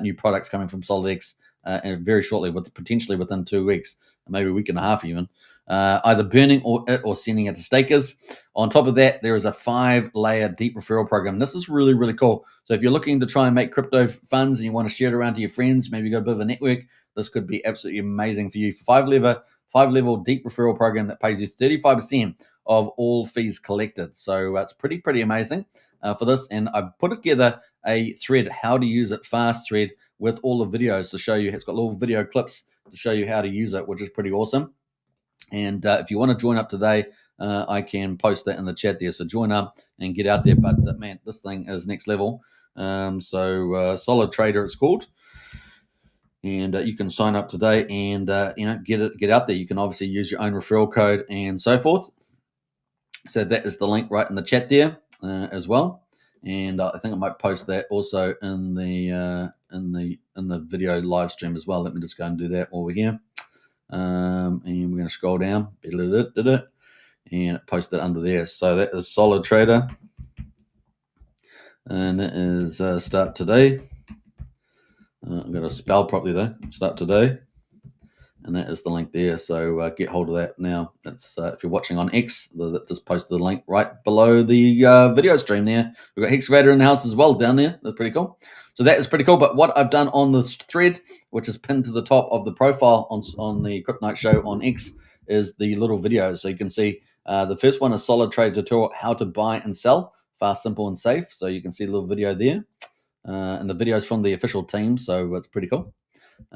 new products coming from SolidX and very shortly, potentially within 2 weeks, maybe a week and a half even. Either burning or sending it to stakers. On top of that, there is a 5-layer deep referral program. This is really cool. So if you're looking to try and make crypto funds and you want to share it around to your friends, maybe you got a bit of a network, this could be absolutely amazing for you. For 5-level deep referral program that pays you 35% of all fees collected. So it's pretty amazing for this. And I've put together a thread, how to use it, fast thread, with all the videos to show you. It's got little video clips to show you how to use it, which is pretty awesome. And if you want to join up today, I can post that in the chat there. So join up and get out there. But man, this thing is next level. Solid Trader it's called. And you can sign up today and get out there. You can obviously use your own referral code and so forth. So that is the link right in the chat there as well. And I think I might post that also in the video live stream as well. Let me just go and do that while we're here. And we're going to scroll down and post it under there. So that is Solid Trader, and it is start today. I'm going to spell properly though. Start today, and that is the link there. So get hold of that now. That's if you're watching on X, just posted the link right below the video stream there. We've got Hexavator in the house as well down there. That's pretty cool. So that is pretty cool. But what I've done on this thread, which is pinned to the top of the profile on the Kryptonite Show on X, is the little videos. So you can see the first one is Solid Trade Tutorial, how to buy and sell fast, simple, and safe. So you can see a little video there. And the video is from the official team, so it's pretty cool.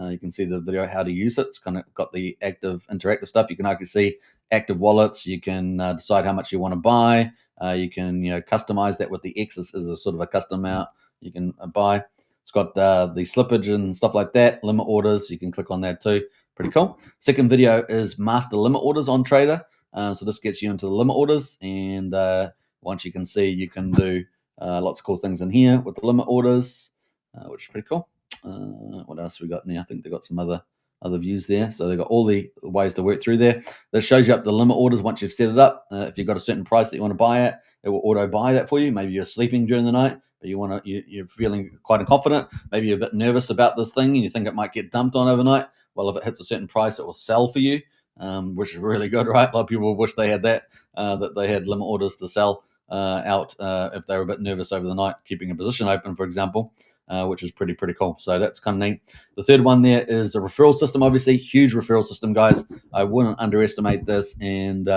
You can see the video how to use it. It's kind of got the active interactive stuff. You can actually see active wallets. You can decide how much you want to buy. You can customize that with the X as a sort of a custom amount you can buy. It's got the slippage and stuff like that. Limit orders. You can click on that too. Pretty cool. Second video is master limit orders on Trader. So this gets you into the limit orders, and once you can see, you can do lots of cool things in here with the limit orders, which is pretty cool. What else we got in there? I think they got some other other views there. So they've got all the ways to work through there. That shows you up the limit orders once you've set it up. If you've got a certain price that you want to buy at, it will auto buy that for you. Maybe you're sleeping during the night, but you're feeling quite confident. Maybe you're a bit nervous about the thing and you think it might get dumped on overnight. Well, if it hits a certain price, it will sell for you, which is really good, right? A lot of people wish they had that they had limit orders to sell out if they were a bit nervous over the night, keeping a position open, for example, which is pretty cool. So that's kind of neat. The third one there is a referral system, obviously. Huge referral system, guys. I wouldn't underestimate this, and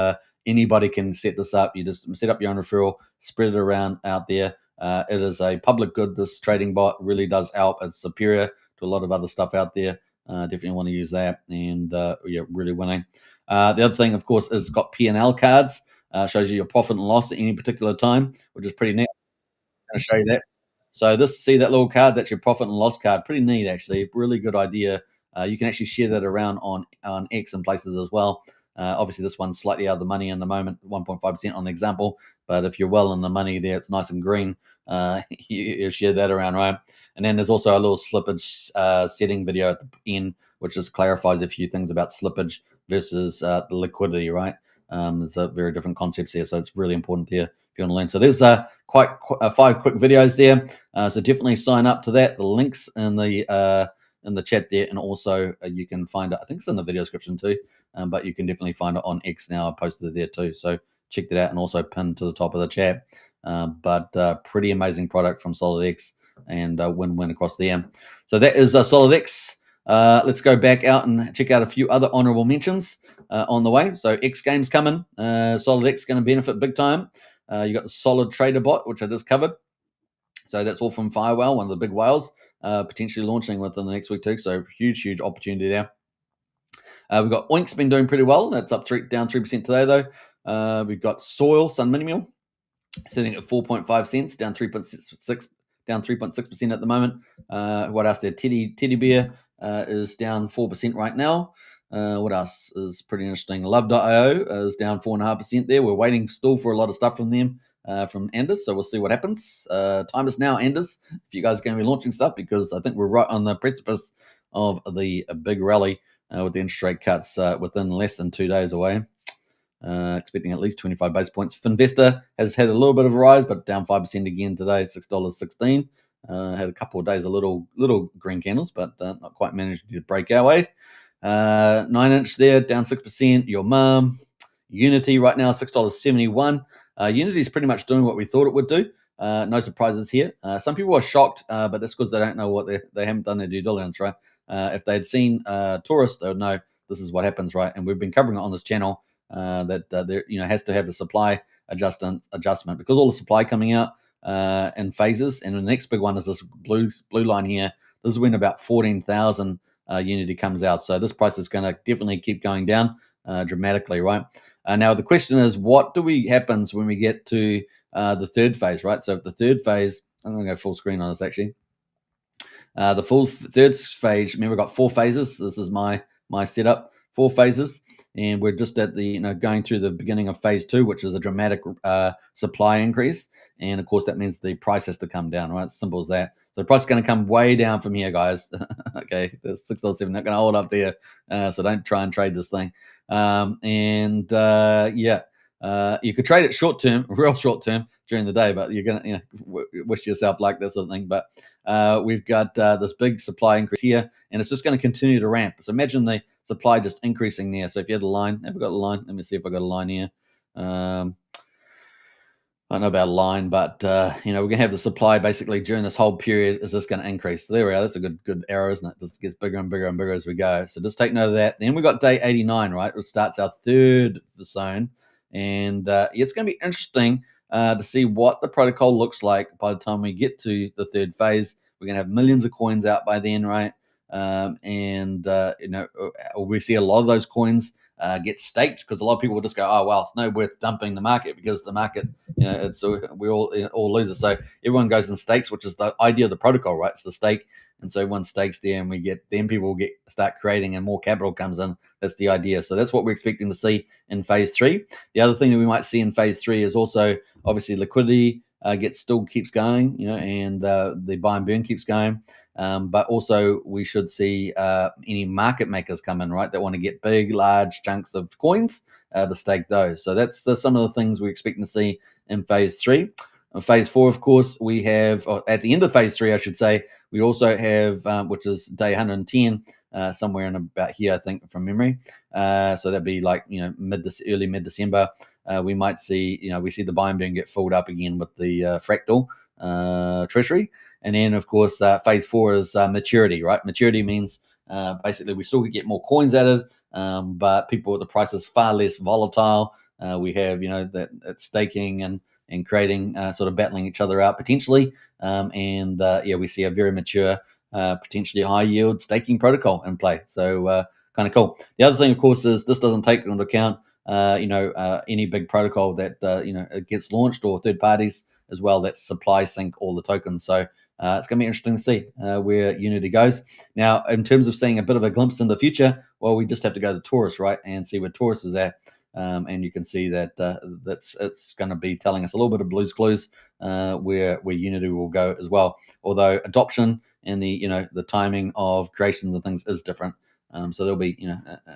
anybody can set this up. You just set up your own referral, spread it around out there. It is a public good. This trading bot really does help. It's superior to a lot of other stuff out there. Definitely want to use that, and yeah, really winning. The other thing, of course, is got P&L cards. Shows you your profit and loss at any particular time, which is pretty neat. I'm going to show you that. So see that little card? That's your profit and loss card. Pretty neat, actually. Really good idea. You can actually share that around on X and places as well. Obviously, this one's slightly out of the money in the moment, 1.5% on the example. But if you're well in the money there, it's nice and green. You share that around, right? And then there's also a little slippage setting video at the end, which just clarifies a few things about slippage versus the liquidity, right? There's a very different concepts here, so it's really important there if you want to learn. So there's quite 5 quick videos there. So definitely sign up to that. The links in the chat there, and also you can find it. I think it's in the video description too, but you can definitely find it on X now. I posted it there too, so check that out, and also pinned to the top of the chat. But pretty amazing product from SolidX, and win-win across there. So that is SolidX. Let's go back out and check out a few other honorable mentions on the way. So X Games coming. SolidX going to benefit big time. You got the Solid Trader bot, which I just covered. So that's all from Firewhale, one of the big whales, potentially launching within the next week too. So huge opportunity there. We've got Oink's been doing pretty well. That's up down 3% today though. We've got Soil, Sun Minimal, sitting at 4.5 cents, down 3.6% at the moment. What else there? Teddy Bear is down 4% right now. What else is pretty interesting? Love.io is down 4.5% there. We're waiting still for a lot of stuff from them, from Anders, so we'll see what happens. Time is now, Anders, if you guys are going to be launching stuff, because I think we're right on the precipice of the big rally with the interest rate cuts within less than 2 days away. Expecting at least 25 basis points. Finvesta has had a little bit of a rise, but down 5% again today, $6.16. Had a couple of days of little green candles, but not quite managed to break our way. 9-inch there, down 6%. Your mum. Unity right now, $6.71. Unity is pretty much doing what we thought it would do. No surprises here. Some people are shocked, but that's because they don't know what they haven't done their due diligence, right? If they'd seen Taurus, they would know this is what happens, right? And we've been covering it on this channel. That there has to have a supply adjustment because all the supply coming out in phases, and the next big one is this blue line here. This is when about 14,000 Unity comes out, so this price is going to definitely keep going down dramatically, right? Now the question is, what happens when we get to the third phase, right? So if the third phase, I'm going to go full screen on this actually. The full third phase, remember, we've got 4 phases. This is my setup. 4 phases, and we're just at the going through the beginning of phase 2, which is a dramatic supply increase, and of course that means the price has to come down, right? It's simple as that. So the price is going to come way down from here, guys. Okay, the $6.7 not going to hold up there, so don't try and trade this thing. You could trade it short term, real short term during the day, but you're gonna wish yourself like this sort of thing. But we've got this big supply increase here, and it's just going to continue to ramp. So imagine the supply just increasing there. So if you had a line, have we got a line? Let me see if I got a line here. I don't know about a line, but we're gonna have the supply basically during this whole period is just going to increase. So there we are. That's a good arrow, isn't it? Just gets bigger and bigger and bigger as we go. So just take note of that. Then we got day 89, right? It starts our third zone, and it's going to be interesting to see what the protocol looks like by the time we get to the third phase. We're going to have millions of coins out by then, right? We see a lot of those coins get staked, because a lot of people will just go, oh well, it's no worth dumping the market, because the market, it's we all losers. So everyone goes in stakes, which is the idea of the protocol, right? It's the stake, and so one stakes there, and then people will start creating, and more capital comes in. That's the idea. So that's what we're expecting to see in phase 3. The other thing that we might see in phase 3 is also obviously liquidity still keeps going, and the buy and burn keeps going. But also we should see any market makers come in, right, that want to get big, large chunks of coins to stake those. So that's some of the things we're expecting to see in phase 3. Phase 4, of course, we have, or at the end of phase 3, I should say, we also have, which is day 110, somewhere in about here, I think, from memory. So that'd be like, early mid-December. We might see, we see the buy and burn get filled up again with the fractal treasury. And then, of course, phase 4 is maturity, right? Maturity means basically we still get more coins added, but the price is far less volatile. We have, that it's staking and creating, sort of battling each other out potentially. We see a very mature, potentially high yield staking protocol in play. So kind of cool. The other thing, of course, is this doesn't take into account, any big protocol that, it gets launched, or third parties as well that supply sync all the tokens. So it's going to be interesting to see where Unity goes. Now, in terms of seeing a bit of a glimpse in the future, well, we just have to go to Taurus, right, and see where Taurus is at. And you can see that it's going to be telling us a little bit of Blue's Clues where Unity will go as well. Although adoption and the timing of creations and things is different, so there'll be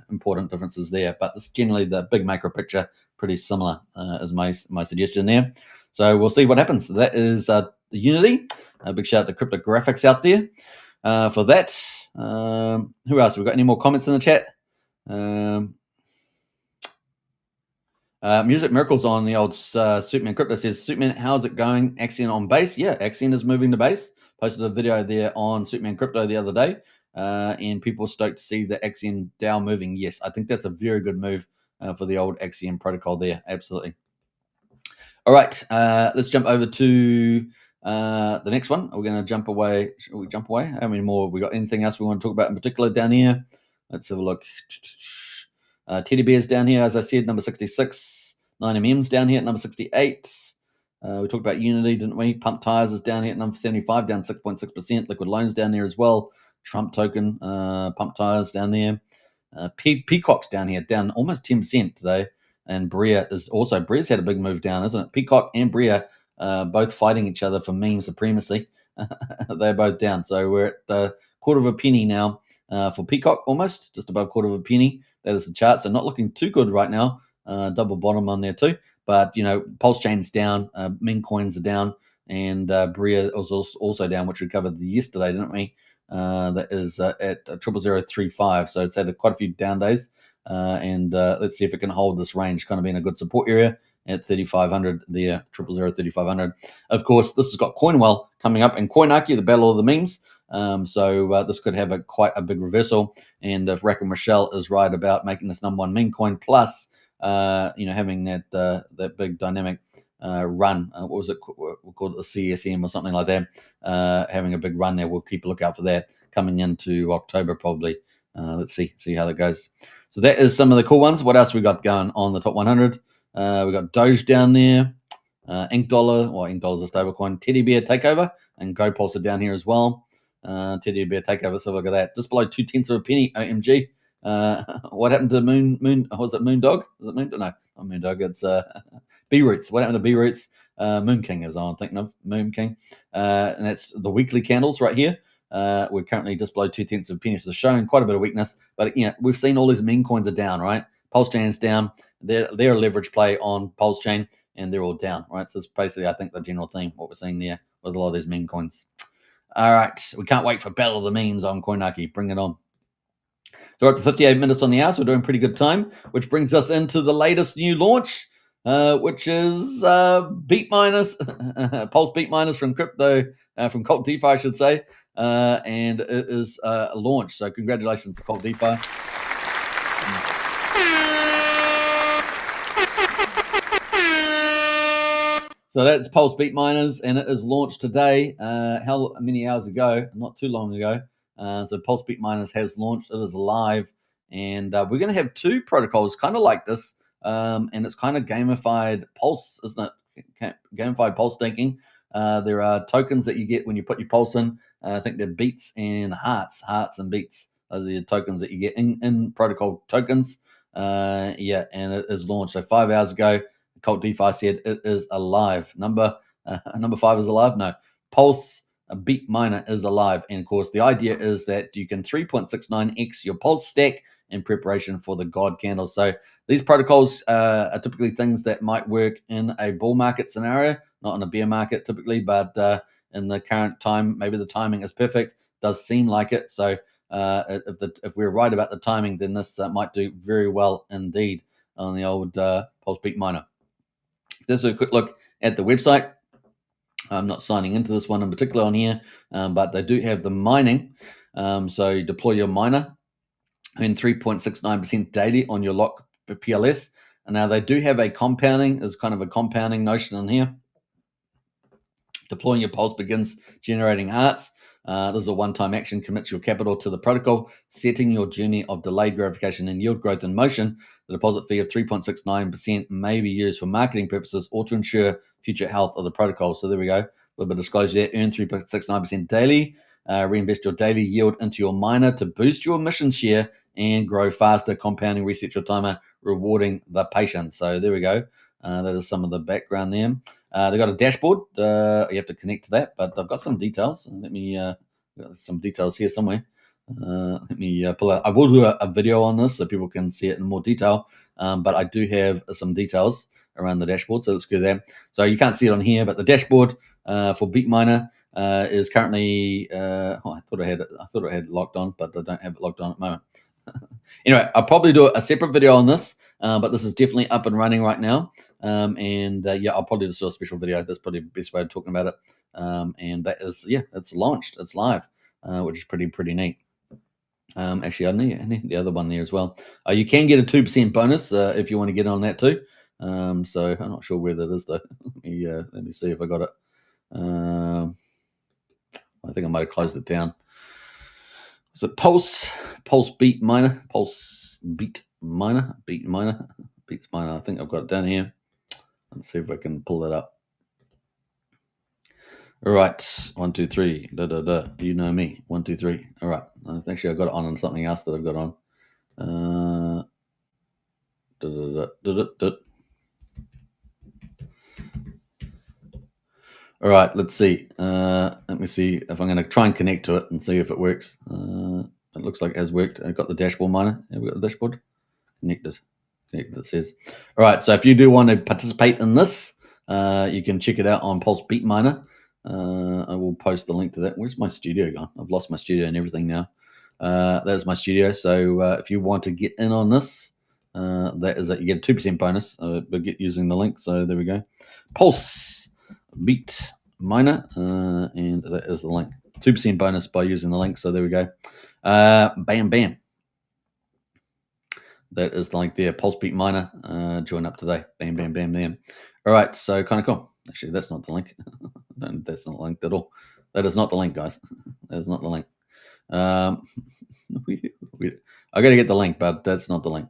important differences there. But it's generally the big macro picture pretty similar, is my suggestion there. So we'll see what happens. That is the Unity. A big shout out to Cryptographics out there for that. Who else? Have we got any more comments in the chat? Music Miracles on the old Superman Crypto says, Superman, how's it going? Axion on base? Yeah, Axion is moving to base. Posted a video there on Superman Crypto the other day, and people were stoked to see the Axion DAO moving. Yes, I think that's a very good move for the old Axion protocol there. Absolutely. All right, let's jump over to the next one. We're going to jump away. Shall we jump away? How many more? We got anything else we want to talk about in particular down here? Let's have a look. Teddy Bears down here, as I said, number 66. 9mm's down here at number 68. We talked about Unity, didn't we? Pump Tires is down here at number 75, down 6.6%. Liquid Loans down there as well. Trump token, Pump Tires down there. Peacock's down here, down almost 10% today. And Brea's had a big move down, isn't it? Peacock and Brea both fighting each other for meme supremacy. They're both down. So we're at quarter of a penny now for Peacock, almost, just above quarter of a penny. That is the chart. So not looking too good right now. Double bottom on there too. But, PulseChain's down, meme coins are down, and Brea is also down, which we covered yesterday, didn't we? That is at 0.0035. So it's had quite a few down days. And let's see if it can hold this range, kind of being a good support area at 3,500 there, 3,500. Of course, this has got Coinwell coming up and Coinaki, the battle of the memes. So this could have quite a big reversal. And if Rack and Michelle is right about making this number one meme coin, plus having that big dynamic run, what was it? We'll call it the CSM or something like that. Having a big run there. We'll keep a lookout for that coming into October probably. Let's see how that goes. So that is some of the cool ones. What else we got going on the top 100? We got Doge down there, Ink Dollar, Ink Dollar's a stablecoin, Teddy Bear Takeover, and GoPulse are down here as well. Teddy Bear Takeover, so look at that. Just below 0.2 of a penny, OMG. What happened to Moon? Was it Moondog? Is it Moon? No, not Moondog. It's B-Roots. What happened to B-Roots? Moon King is all I'm thinking of. Moon King. And that's the weekly candles right here. We're currently just below 0.2 of a penny, so showing quite a bit of weakness. But we've seen all these meme coins are down, right? PulseChain is down. They're a leverage play on PulseChain, and they're all down, right? So it's basically, I think, the general theme what we're seeing there with a lot of these meme coins. All right, we can't wait for Battle of the Memes on Coinaki. Bring it on. So we're up to 58 minutes on the hour, so we're doing pretty good time, which brings us into the latest new launch, which is Beat Miners, Pulse Beat Miners from Cult DeFi, I should say. And it is a launch. So congratulations to Cult DeFi. So that's Pulse Beat Miners, and it is launched today. How many hours ago? Not too long ago. So Pulse Beat Miners has launched. It is live, and we're going to have two protocols kind of like this, and it's kind of gamified Pulse, isn't it? Gamified Pulse staking. There are tokens that you get when you put your Pulse in. I think they're beats and hearts and beats. Those are your tokens that you get in protocol tokens. And it is launched. So 5 hours ago, Cult DeFi said it is alive. Number Number 5 is alive. No, Pulse Beat Miner is alive, and of course the idea is that you can 3.69x your Pulse stack in preparation for the God candle. So these protocols are typically things that might work in a bull market scenario, not in a bear market typically, but in the current time, maybe the timing is perfect. Does seem like it. So if we're right about the timing, then this might do very well indeed on the old Pulse Beat Miner. Just a quick look at the website. I'm not signing into this one in particular on here, but they do have the mining. So you deploy your miner and 3.69% daily on your lock PLS. And now they do have a compounding, is kind of a compounding notion in here. Deploying your pulse begins generating hearts. This is a one-time action, commits your capital to the protocol, setting your journey of delayed gratification and yield growth in motion. The deposit fee of 3.69% may be used for marketing purposes or to ensure future health of the protocol. So there we go. A little bit of disclosure there. Earn 3.69% daily. Reinvest your daily yield into your miner to boost your mission share and grow faster. Compounding, reset your timer, rewarding the patience. So there we go. That is some of the background there. They've got a dashboard. You have to connect to that, but I've got some details. Let me got some details here somewhere. Let me pull out. I will do a video on this so people can see it in more detail. But I do have some details around the dashboard, so let's go there. So you can't see it on here, but the dashboard for BeatMiner is currently. I thought I had it locked on, but I don't have it locked on at the moment. Anyway, I'll probably do a separate video on this, but this is definitely up and running right now. Yeah, I'll probably just do a special video. That's probably the best way of talking about it. And that is, yeah, it's launched. It's live, which is pretty neat. Actually, I need the other one there as well. You can get a 2% bonus if you want to get on that too. So I'm not sure where that is though. Let me see if I got it. I think I might have closed it down. Is it Pulse Beat Miner? Beats Miner. I think I've got it down here. Let's see if I can pull that up. All right, 1, 2, 3. You know me. 1, 2, 3. All right. Actually, I've got it on something else that I've got on. All right, let's see. Let me see if I'm going to try and connect to it and see if it works. It looks like it has worked. I've got the dashboard miner. Have we got the dashboard? Connected, it says. All right, so if you do want to participate in this, you can check it out on Pulse Beat Miner. I will post the link to that. Where's my studio gone? I've lost my studio and everything now. There's my studio. So if you want to get in on this, that is that you get a 2% bonus using the link. So there we go. Pulse Beat Miner, and that is the link. 2% bonus by using the link. So there we go. Bam. That is the link there. Pulse Beat Miner. Join up today. Bam. All right. So kind of cool. Actually, that's not the link. That's not the link at all. That is not the link, guys. That is not the link. I got to get the link, but that's not the link.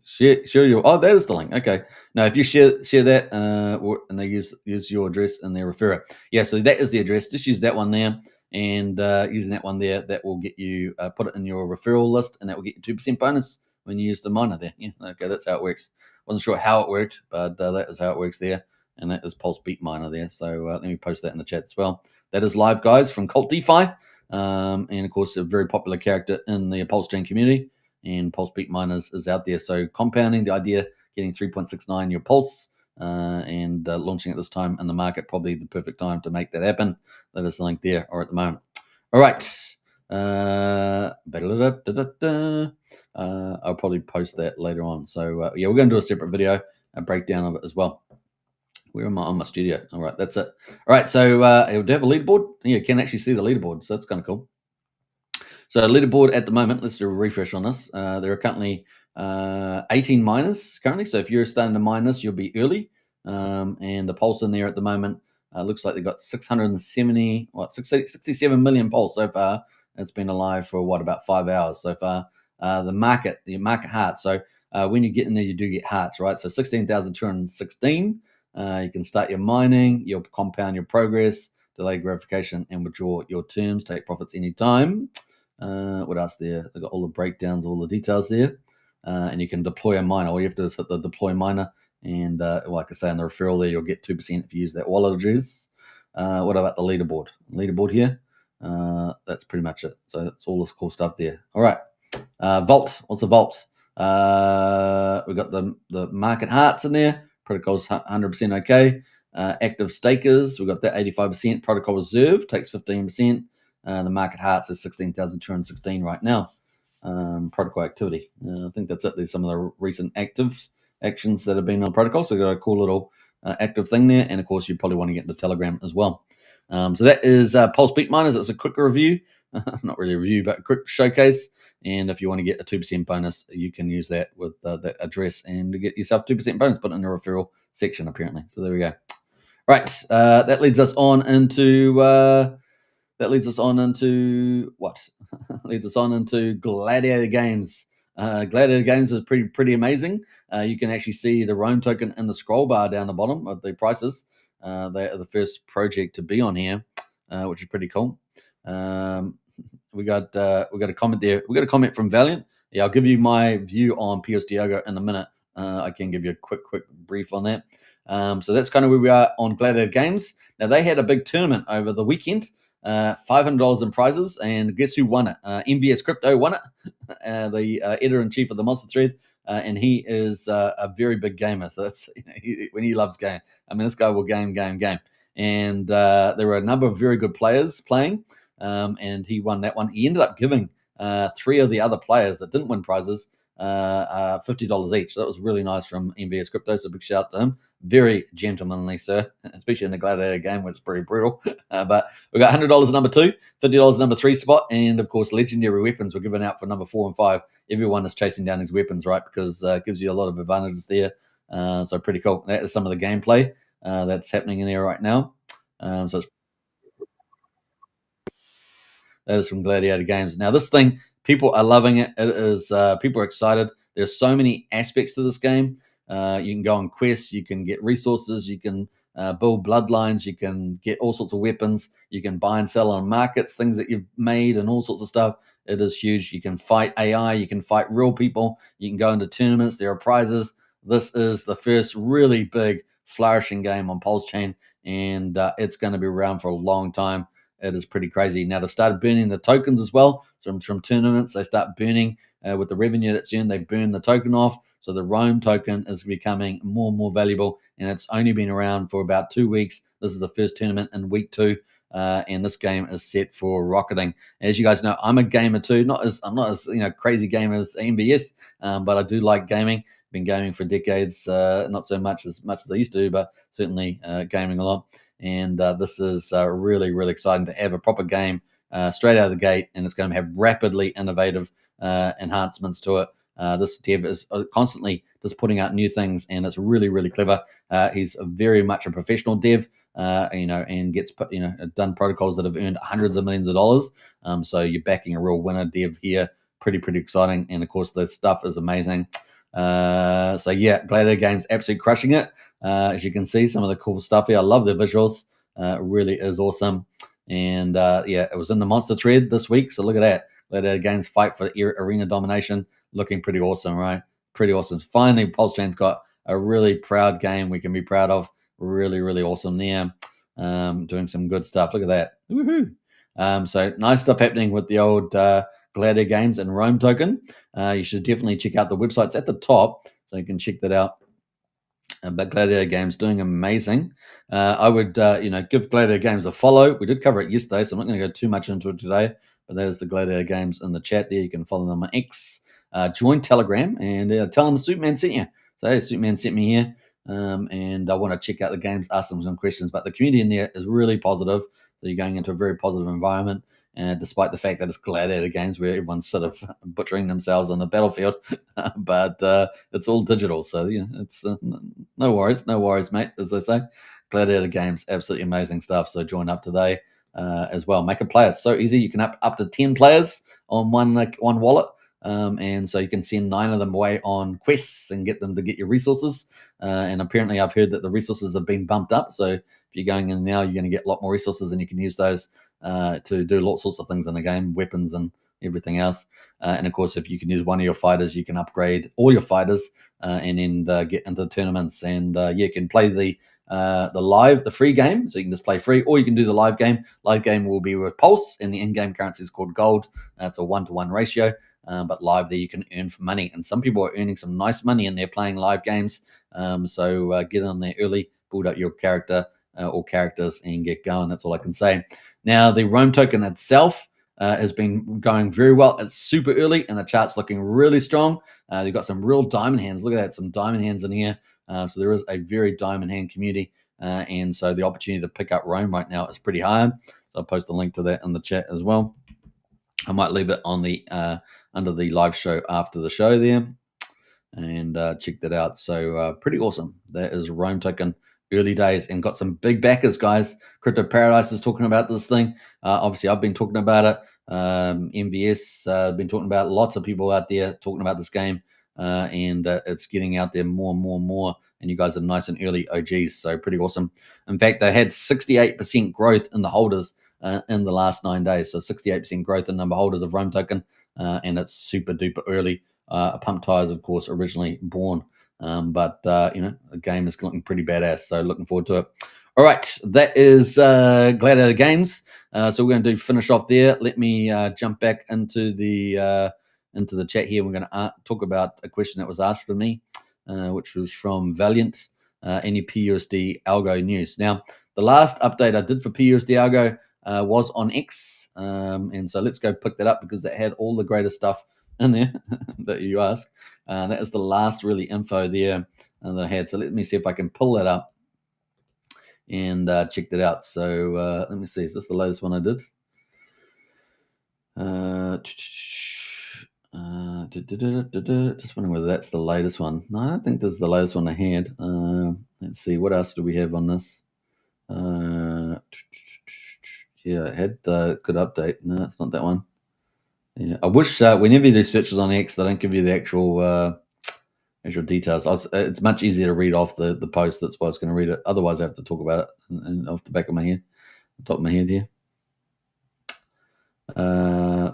Share your. Oh, that is the link. Okay. Now, if you share that, and they use your address in their referrer. Yeah. So that is the address. Just use that one there, and using that one there, that will get you put it in your referral list, and that will get you 2% bonus when you use the miner there. Yeah. Okay. That's how it works. Wasn't sure how it worked, but that is how it works there. And that is Pulse Beat Miner there. So let me post that in the chat as well. That is live, guys, from Cult DeFi. And of course, a very popular character in the PulseChain community. And Pulse Beat Miners is out there. So compounding the idea, getting 3.69 your pulse, and launching at this time in the market, probably the perfect time to make that happen. That is the link there or at the moment. All right. I'll probably post that later on. So yeah, we're going to do a separate video, a breakdown of it as well. Where am I on my studio? All right, that's it. All right, so do you have a leaderboard? Yeah, you can actually see the leaderboard, so that's kind of cool. So leaderboard at the moment, let's do a refresh on this. There are currently 18 miners currently. So if you're starting to mine this, you'll be early. And the pulse in there at the moment looks like they've got 67 million pulse so far. It's been alive for about 5 hours so far. The market hearts. So when you get in there, you do get hearts, right? So 16,216. You can start your mining, you'll compound your progress, delay gratification, and withdraw your terms, take profits anytime. What else there? They've got all the breakdowns, all the details there. And you can deploy a miner. All you have to do is hit the deploy miner And like I say, in the referral there, you'll get 2% if you use that wallet address. What about the leaderboard? Leaderboard here. That's pretty much it. So it's all this cool stuff there. All right. Vault. What's the vault? We've got the market hearts in there. Protocol's 100% okay. Active stakers, we've got that 85%. Protocol reserve takes 15%. The market hearts is 16,216 right now. Protocol activity. I think that's it. There's some of the recent actions that have been on protocol. So we've got a cool little active thing there. And of course, you probably want to get into Telegram as well. So that is Pulse Beat Miners. It's a quick review. Not really a review, but a quick showcase. And if you want to get a 2% bonus, you can use that with that address and to get yourself 2% bonus. Put it in the referral section, apparently. So there we go. Right. That leads us on into what? Leads us on into Gladiator Games. Gladiator Games is pretty amazing. You can actually see the Rome token in the scroll bar down the bottom of the prices. They are the first project to be on here, which is pretty cool. We got a comment there. We got a comment from Valiant. Yeah, I'll give you my view on PUSD ALGO in a minute. I can give you a quick brief on that. So that's kind of where we are on Gladiator Games. Now they had a big tournament over the weekend. $500 in prizes, and guess who won it? MVS Crypto won it. The editor-in-chief of the Monster Thread, and he is a very big gamer. So that's when he loves game. I mean, this guy will game. And there were a number of very good players playing, and he won that one. He ended up giving 3 of the other players that didn't win prizes $50 each. So that was really nice from MVS Crypto. So big shout out to him. Very gentlemanly, sir, especially in the Gladiator game, which is pretty brutal. But we got $100 number 2, $50 number 3 spot, and of course, legendary weapons were given out for number 4 and 5. Everyone is chasing down his weapons, right? Because it gives you a lot of advantages there. So pretty cool. That is some of the gameplay that's happening in there right now. So it's that is from Gladiator Games. Now, this thing, people are loving it. It is people are excited. There's so many aspects to this game. You can go on quests. You can get resources. You can build bloodlines. You can get all sorts of weapons. You can buy and sell on markets, things that you've made, and all sorts of stuff. It is huge. You can fight AI. You can fight real people. You can go into tournaments. There are prizes. This is the first really big flourishing game on PulseChain, and it's going to be around for a long time. It is pretty crazy. Now they've started burning the tokens as well. So from tournaments, they start burning with the revenue that's earned. They burn the token off. So the Rome token is becoming more and more valuable, and it's only been around for about 2 weeks. This is the first tournament in week 2, and this game is set for rocketing. As you guys know, I'm a gamer too. I'm not as crazy gamer as MBS, but I do like gaming. Been gaming for decades, not so much as I used to, but certainly gaming a lot. And this is really, really exciting to have a proper game straight out of the gate, and it's going to have rapidly innovative enhancements to it. This dev is constantly just putting out new things, and it's really, really clever. He's very much a professional dev, and gets done protocols that have earned hundreds of millions of dollars. So you're backing a real winner dev here. Pretty exciting, and of course the stuff is amazing. So yeah, Gladiator Games absolutely crushing it. As you can see, some of the cool stuff here. I love the visuals. It really is awesome. And yeah, it was in the Monster Thread this week. So look at that. Gladiator Games fight for arena domination. Looking pretty awesome, right? Pretty awesome. Finally, PulseChain's got a really proud game we can be proud of. Really, really awesome there. Doing some good stuff. Look at that. Woohoo. So nice stuff happening with the old Gladiator Games and Rome token. You should definitely check out the websites at the top, so you can check that out. But Gladiator Games doing amazing. I would give Gladiator Games a follow. We did cover it yesterday, so I'm not going to go too much into it today. But there's the Gladiator Games in the chat there. You can follow them on X. Join Telegram and tell them Superman sent you. So hey, Superman sent me here, and I want to check out the games, ask them some questions. But the community in there is really positive. So you're going into a very positive environment. Despite the fact that it's Gladiator Games where everyone's sort of butchering themselves on the battlefield, but it's all digital, so it's no worries, mate. As they say, Gladiator Games, absolutely amazing stuff. So join up today as well. Make a player. It's so easy. You can up to 10 players on one wallet. And so you can send 9 of them away on quests and get them to get your resources. And apparently I've heard that the resources have been bumped up. So if you're going in now, you're going to get a lot more resources, and you can use those to do all sorts of things in the game, weapons and everything else. And of course, if you can use one of your fighters, you can upgrade all your fighters and then get into the tournaments. And you can play the free game, so you can just play free, or you can do the live game. Live game will be with Pulse, and the in-game currency is called gold. It's a 1-to-1 ratio. But live there you can earn for money, and some people are earning some nice money in there playing live games. So get on there early, build up your character or characters, and get going. That's all I can say. Now the Rome token itself has been going very well. It's super early, and the chart's looking really strong. You've got some real diamond hands. Look at that, some diamond hands in here. So there is a very diamond hand community, and so the opportunity to pick up Rome right now is pretty hard. So I'll post a link to that in the chat as well. I might leave it on the under the live show after the show there, and check that out. So pretty awesome. That is Rome token, early days, and got some big backers, guys. Crypto Paradise is talking about this thing. Obviously, I've been talking about it. MVS been talking about it. Lots of people out there talking about this game, and it's getting out there more and more and more. And you guys are nice and early OGs, so pretty awesome. In fact, they had 68% growth in the holders in the last 9 days. So 68% growth in number of holders of Rome token, and it's super duper early. Pump Tires, of course, originally born, but the game is looking pretty badass. So looking forward to it. All right, that is Gladiator Games. So we're going to finish off there. Let me jump back into the chat here. We're going to talk about a question that was asked of me, which was from Valiant. Any PUSD ALGO news? Now, the last update I did for PUSD ALGO was on X, and so let's go pick that up because that had all the greatest stuff in there that you ask. That is the last really info there that I had. So let me see if I can pull that up and check that out. So let me see. Is this the latest one I did? Just wondering whether that's the latest one. No, I don't think this is the latest one I had. Let's see. What else do we have on this? Yeah, it had good update. No, it's not that one. Yeah, I wish whenever you do searches on X, they don't give you the actual details. It's much easier to read off the post. That's why I was going to read it. Otherwise, I have to talk about it and off the back of my head, top of my head here. Well,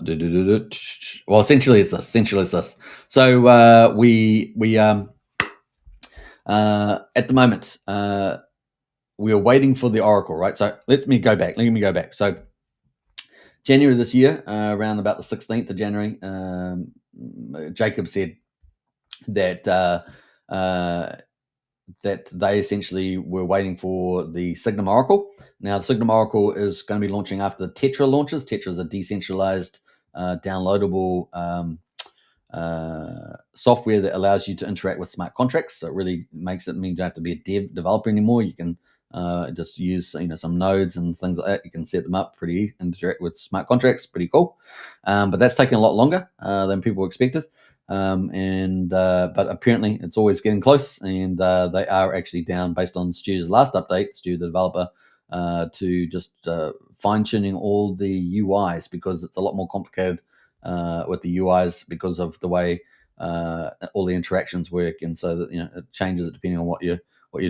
essentially it's this. So we at the moment we are waiting for the Oracle, right? So let me go back. So January this year, around about the 16th of January, Jacob said that that they essentially were waiting for the Signum Oracle. Now, the Signum Oracle is going to be launching after the Tetra launches. Tetra is a decentralized, downloadable software that allows you to interact with smart contracts. So it really makes it mean you don't have to be a developer anymore. You can just use some nodes and things like that. You can set them up pretty, interact with smart contracts. Pretty cool. But that's taken a lot longer than people expected. But apparently it's always getting close, and they are actually down based on Stu's last update, Stu the developer, to just fine-tuning all the UIs because it's a lot more complicated with the UIs because of the way all the interactions work, and so that it changes depending on what you're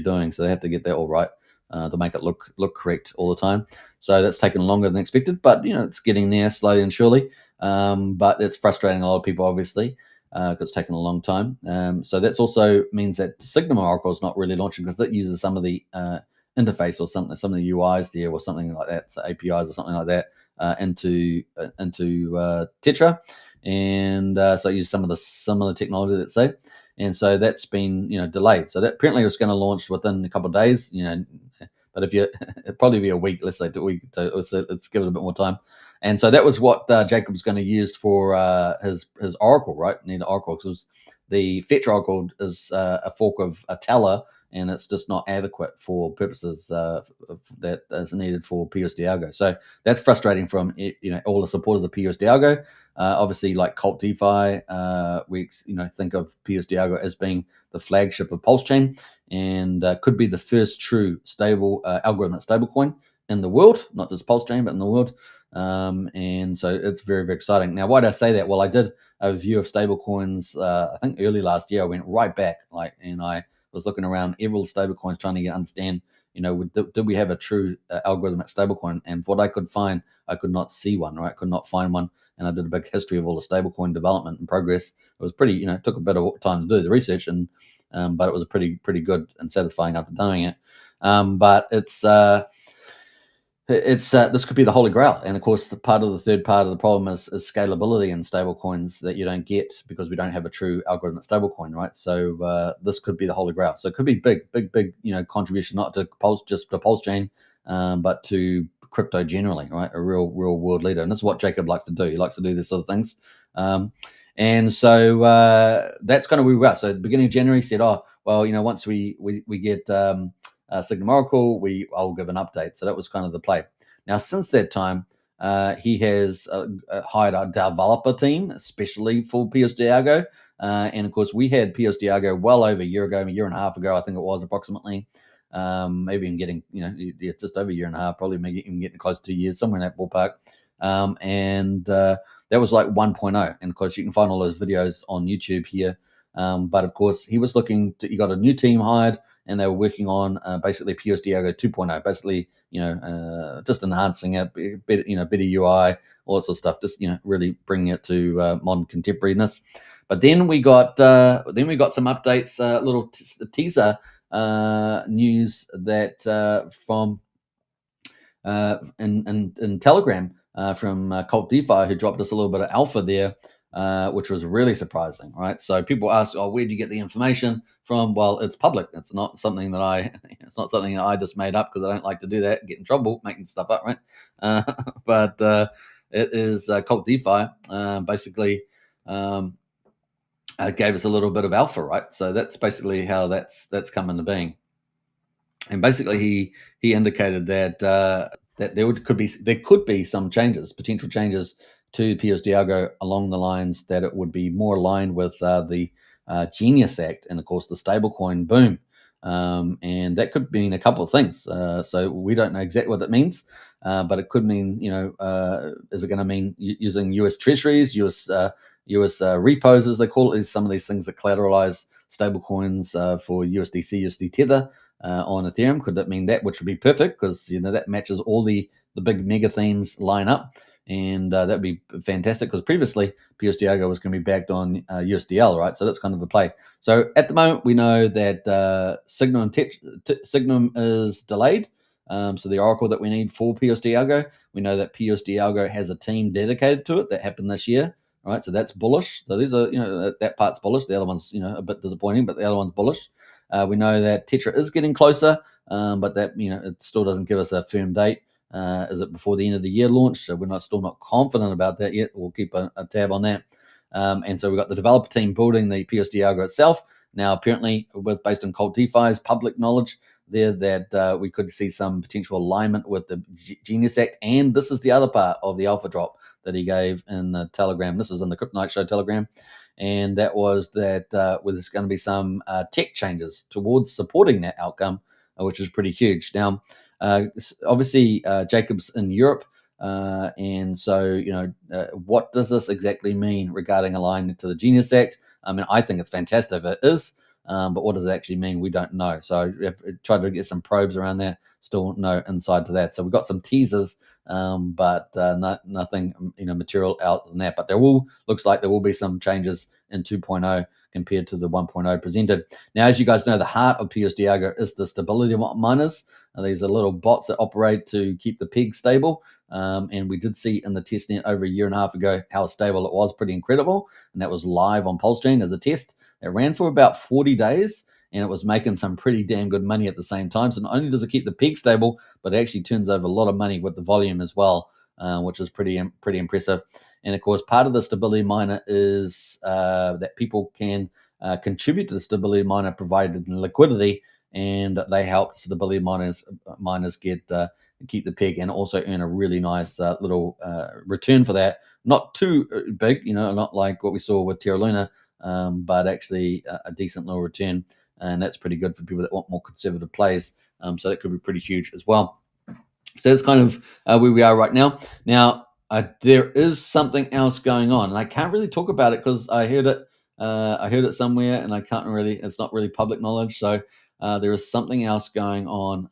doing. So they have to get that all right to make it look correct all the time. So that's taken longer than expected, but it's getting there slowly and surely. But it's frustrating a lot of people, obviously. Because it's taken a long time. So that's also means that Signum Oracle is not really launching because it uses some of the interface or some of the UIs there or something like that, so APIs or something like that into Tetra, and so it uses some of the similar technology, let's say, and so that's been delayed. So that apparently was going to launch within a couple of days, but if it'd probably be a week, let's say, let's give it a bit more time. And so that was what Jacob's going to use for his Oracle, right? Need the Oracle because the Fetch Oracle is a fork of a Teller, and it's just not adequate for purposes that is needed for PUSD ALGO. So that's frustrating from all the supporters of PUSD ALGO. Obviously, like Cult DeFi, we think of PUSD ALGO as being the flagship of PulseChain, and could be the first true stable algorithmic stablecoin in the world, not just PulseChain, but in the world. And so it's very, very exciting. Now, why did I say that? Well, I did a review of stablecoins, I think early last year. I went right back, and I was looking around every stablecoins trying to understand, did we have a true algorithmic stablecoin? And what I could find, I could not see one, right? I could not find one and I did a big history of all the stablecoin development and progress. It was pretty, took a bit of time to do the research, and but it was a pretty good and satisfying after doing it. But it's this could be the holy grail, and of course, the third part of the problem is scalability in stablecoins that you don't get because we don't have a true algorithmic stablecoin, right? So this could be the holy grail. So it could be big, contribution not to PulseChain, but to crypto generally, right? A real world leader, and this is what Jacob likes to do. He likes to do these sort of things, and so that's kind of where we are. So at the beginning of January, he said, "Oh, well, once we get." Signum Oracle, I'll give an update." So that was kind of the play. Now, since that time, he has hired a developer team, especially for PUSD ALGO. And of course, we had PUSD ALGO well over a year and a half ago, I think it was approximately. Maybe even getting, just over a year and a half, probably maybe even getting close to 2 years, somewhere in that ballpark. And that was like 1.0. And of course, you can find all those videos on YouTube here. But of course, he was he got a new team hired, and they were working on basically PUSD ALGO 2.0, basically, just enhancing it, better UI, all that sort of stuff, just, really bringing it to modern contemporariness. But then we got some updates, little teaser news that from in Telegram from Cult DeFi, who dropped us a little bit of alpha there, which was really surprising, right? So people ask, "Oh, where did you get the information from?" Well, it's public. It's not something that I just made up, because I don't like to do that, get in trouble making stuff up, right? But it is Cult DeFi. Basically, gave us a little bit of alpha, right? So that's basically how that's come into being. And basically, he indicated that that there could be some potential changes to PUSD ALGO along the lines that it would be more aligned with the Genius Act and, of course, the stablecoin boom. And that could mean a couple of things. So we don't know exactly what that means, but it could mean, is it going to mean using US treasuries, US repos, as they call it, is some of these things that collateralize stablecoins for USDC, USD Tether on Ethereum? Could that mean that, which would be perfect, because that matches all the big mega themes line up, and that'd be fantastic, because previously PUSD ALGO was going to be backed on USDL, right? So that's kind of the play. So at the moment, we know that Signum is delayed. So the oracle that we need for PUSD ALGO, we know that PUSD ALGO has a team dedicated to it. That happened this year. Right, so that's bullish. So these are, that part's bullish. The other one's, a bit disappointing, but the other one's bullish. We know that Tetra is getting closer, but that, it still doesn't give us a firm date. Is it before the end of the year launch? So we're still not confident about that yet. We'll keep a tab on that. And so we've got the developer team building the PUSD ALGO itself. Now, apparently, based on Cult DeFi's public knowledge there, that we could see some potential alignment with the Genius Act. And this is the other part of the alpha drop that he gave in the Telegram. This is in the Crypto Night Show Telegram. And that was that there's going to be some tech changes towards supporting that outcome, which is pretty huge. Now, obviously, Jacob's in Europe. And so, what does this exactly mean regarding alignment to the Genius Act? I mean, I think it's fantastic if it is. But what does it actually mean? We don't know. So I've tried to get some probes around there. Still no insight to that. So we've got some teasers, but nothing material out than that. But looks like there will be some changes in 2.0 compared to the 1.0 presented. Now, as you guys know, the heart of PUSD ALGO is the stability miners. These are little bots that operate to keep the peg stable. And we did see in the testnet over a year and a half ago how stable it was, pretty incredible. And that was live on PulseChain as a test. It ran for about 40 days, and it was making some pretty damn good money at the same time. So not only does it keep the peg stable, but it actually turns over a lot of money with the volume as well, which is pretty impressive. And of course, part of the stability miner is that people can contribute to the stability miner provided liquidity, and they help stability miners keep the peg and also earn a really nice little return for that. Not too big, not like what we saw with Terra Luna, but actually a decent little return, and that's pretty good for people that want more conservative plays. So that could be pretty huge as well. So that's kind of where we are right now. Now, there is something else going on, and I can't really talk about it because I heard it somewhere, and I can't really. It's not really public knowledge. So there is something else going on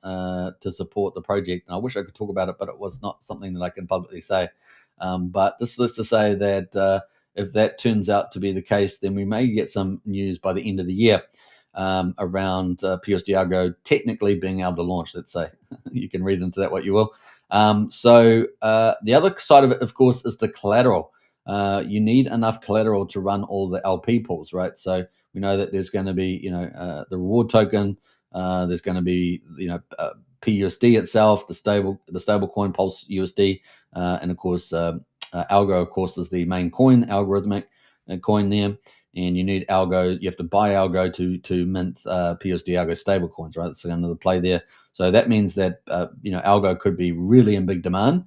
to support the project, and I wish I could talk about it, but it was not something that I can publicly say. But this is to say that if that turns out to be the case, then we may get some news by the end of the year around PUSD ALGO technically being able to launch, let's say. You can read into that what you will. So the other side of it, of course, is the collateral. You need enough collateral to run all the LP pools, right? So we know that there's going to be, the reward token. There's going to be, PUSD itself, the stable coin Pulse USD, and of course, ALGO, of course, is the main coin, algorithmic coin there. And you need ALGO. You have to buy ALGO to mint PUSD ALGO stable coins, right? That's another play there. So that means that ALGO could be really in big demand.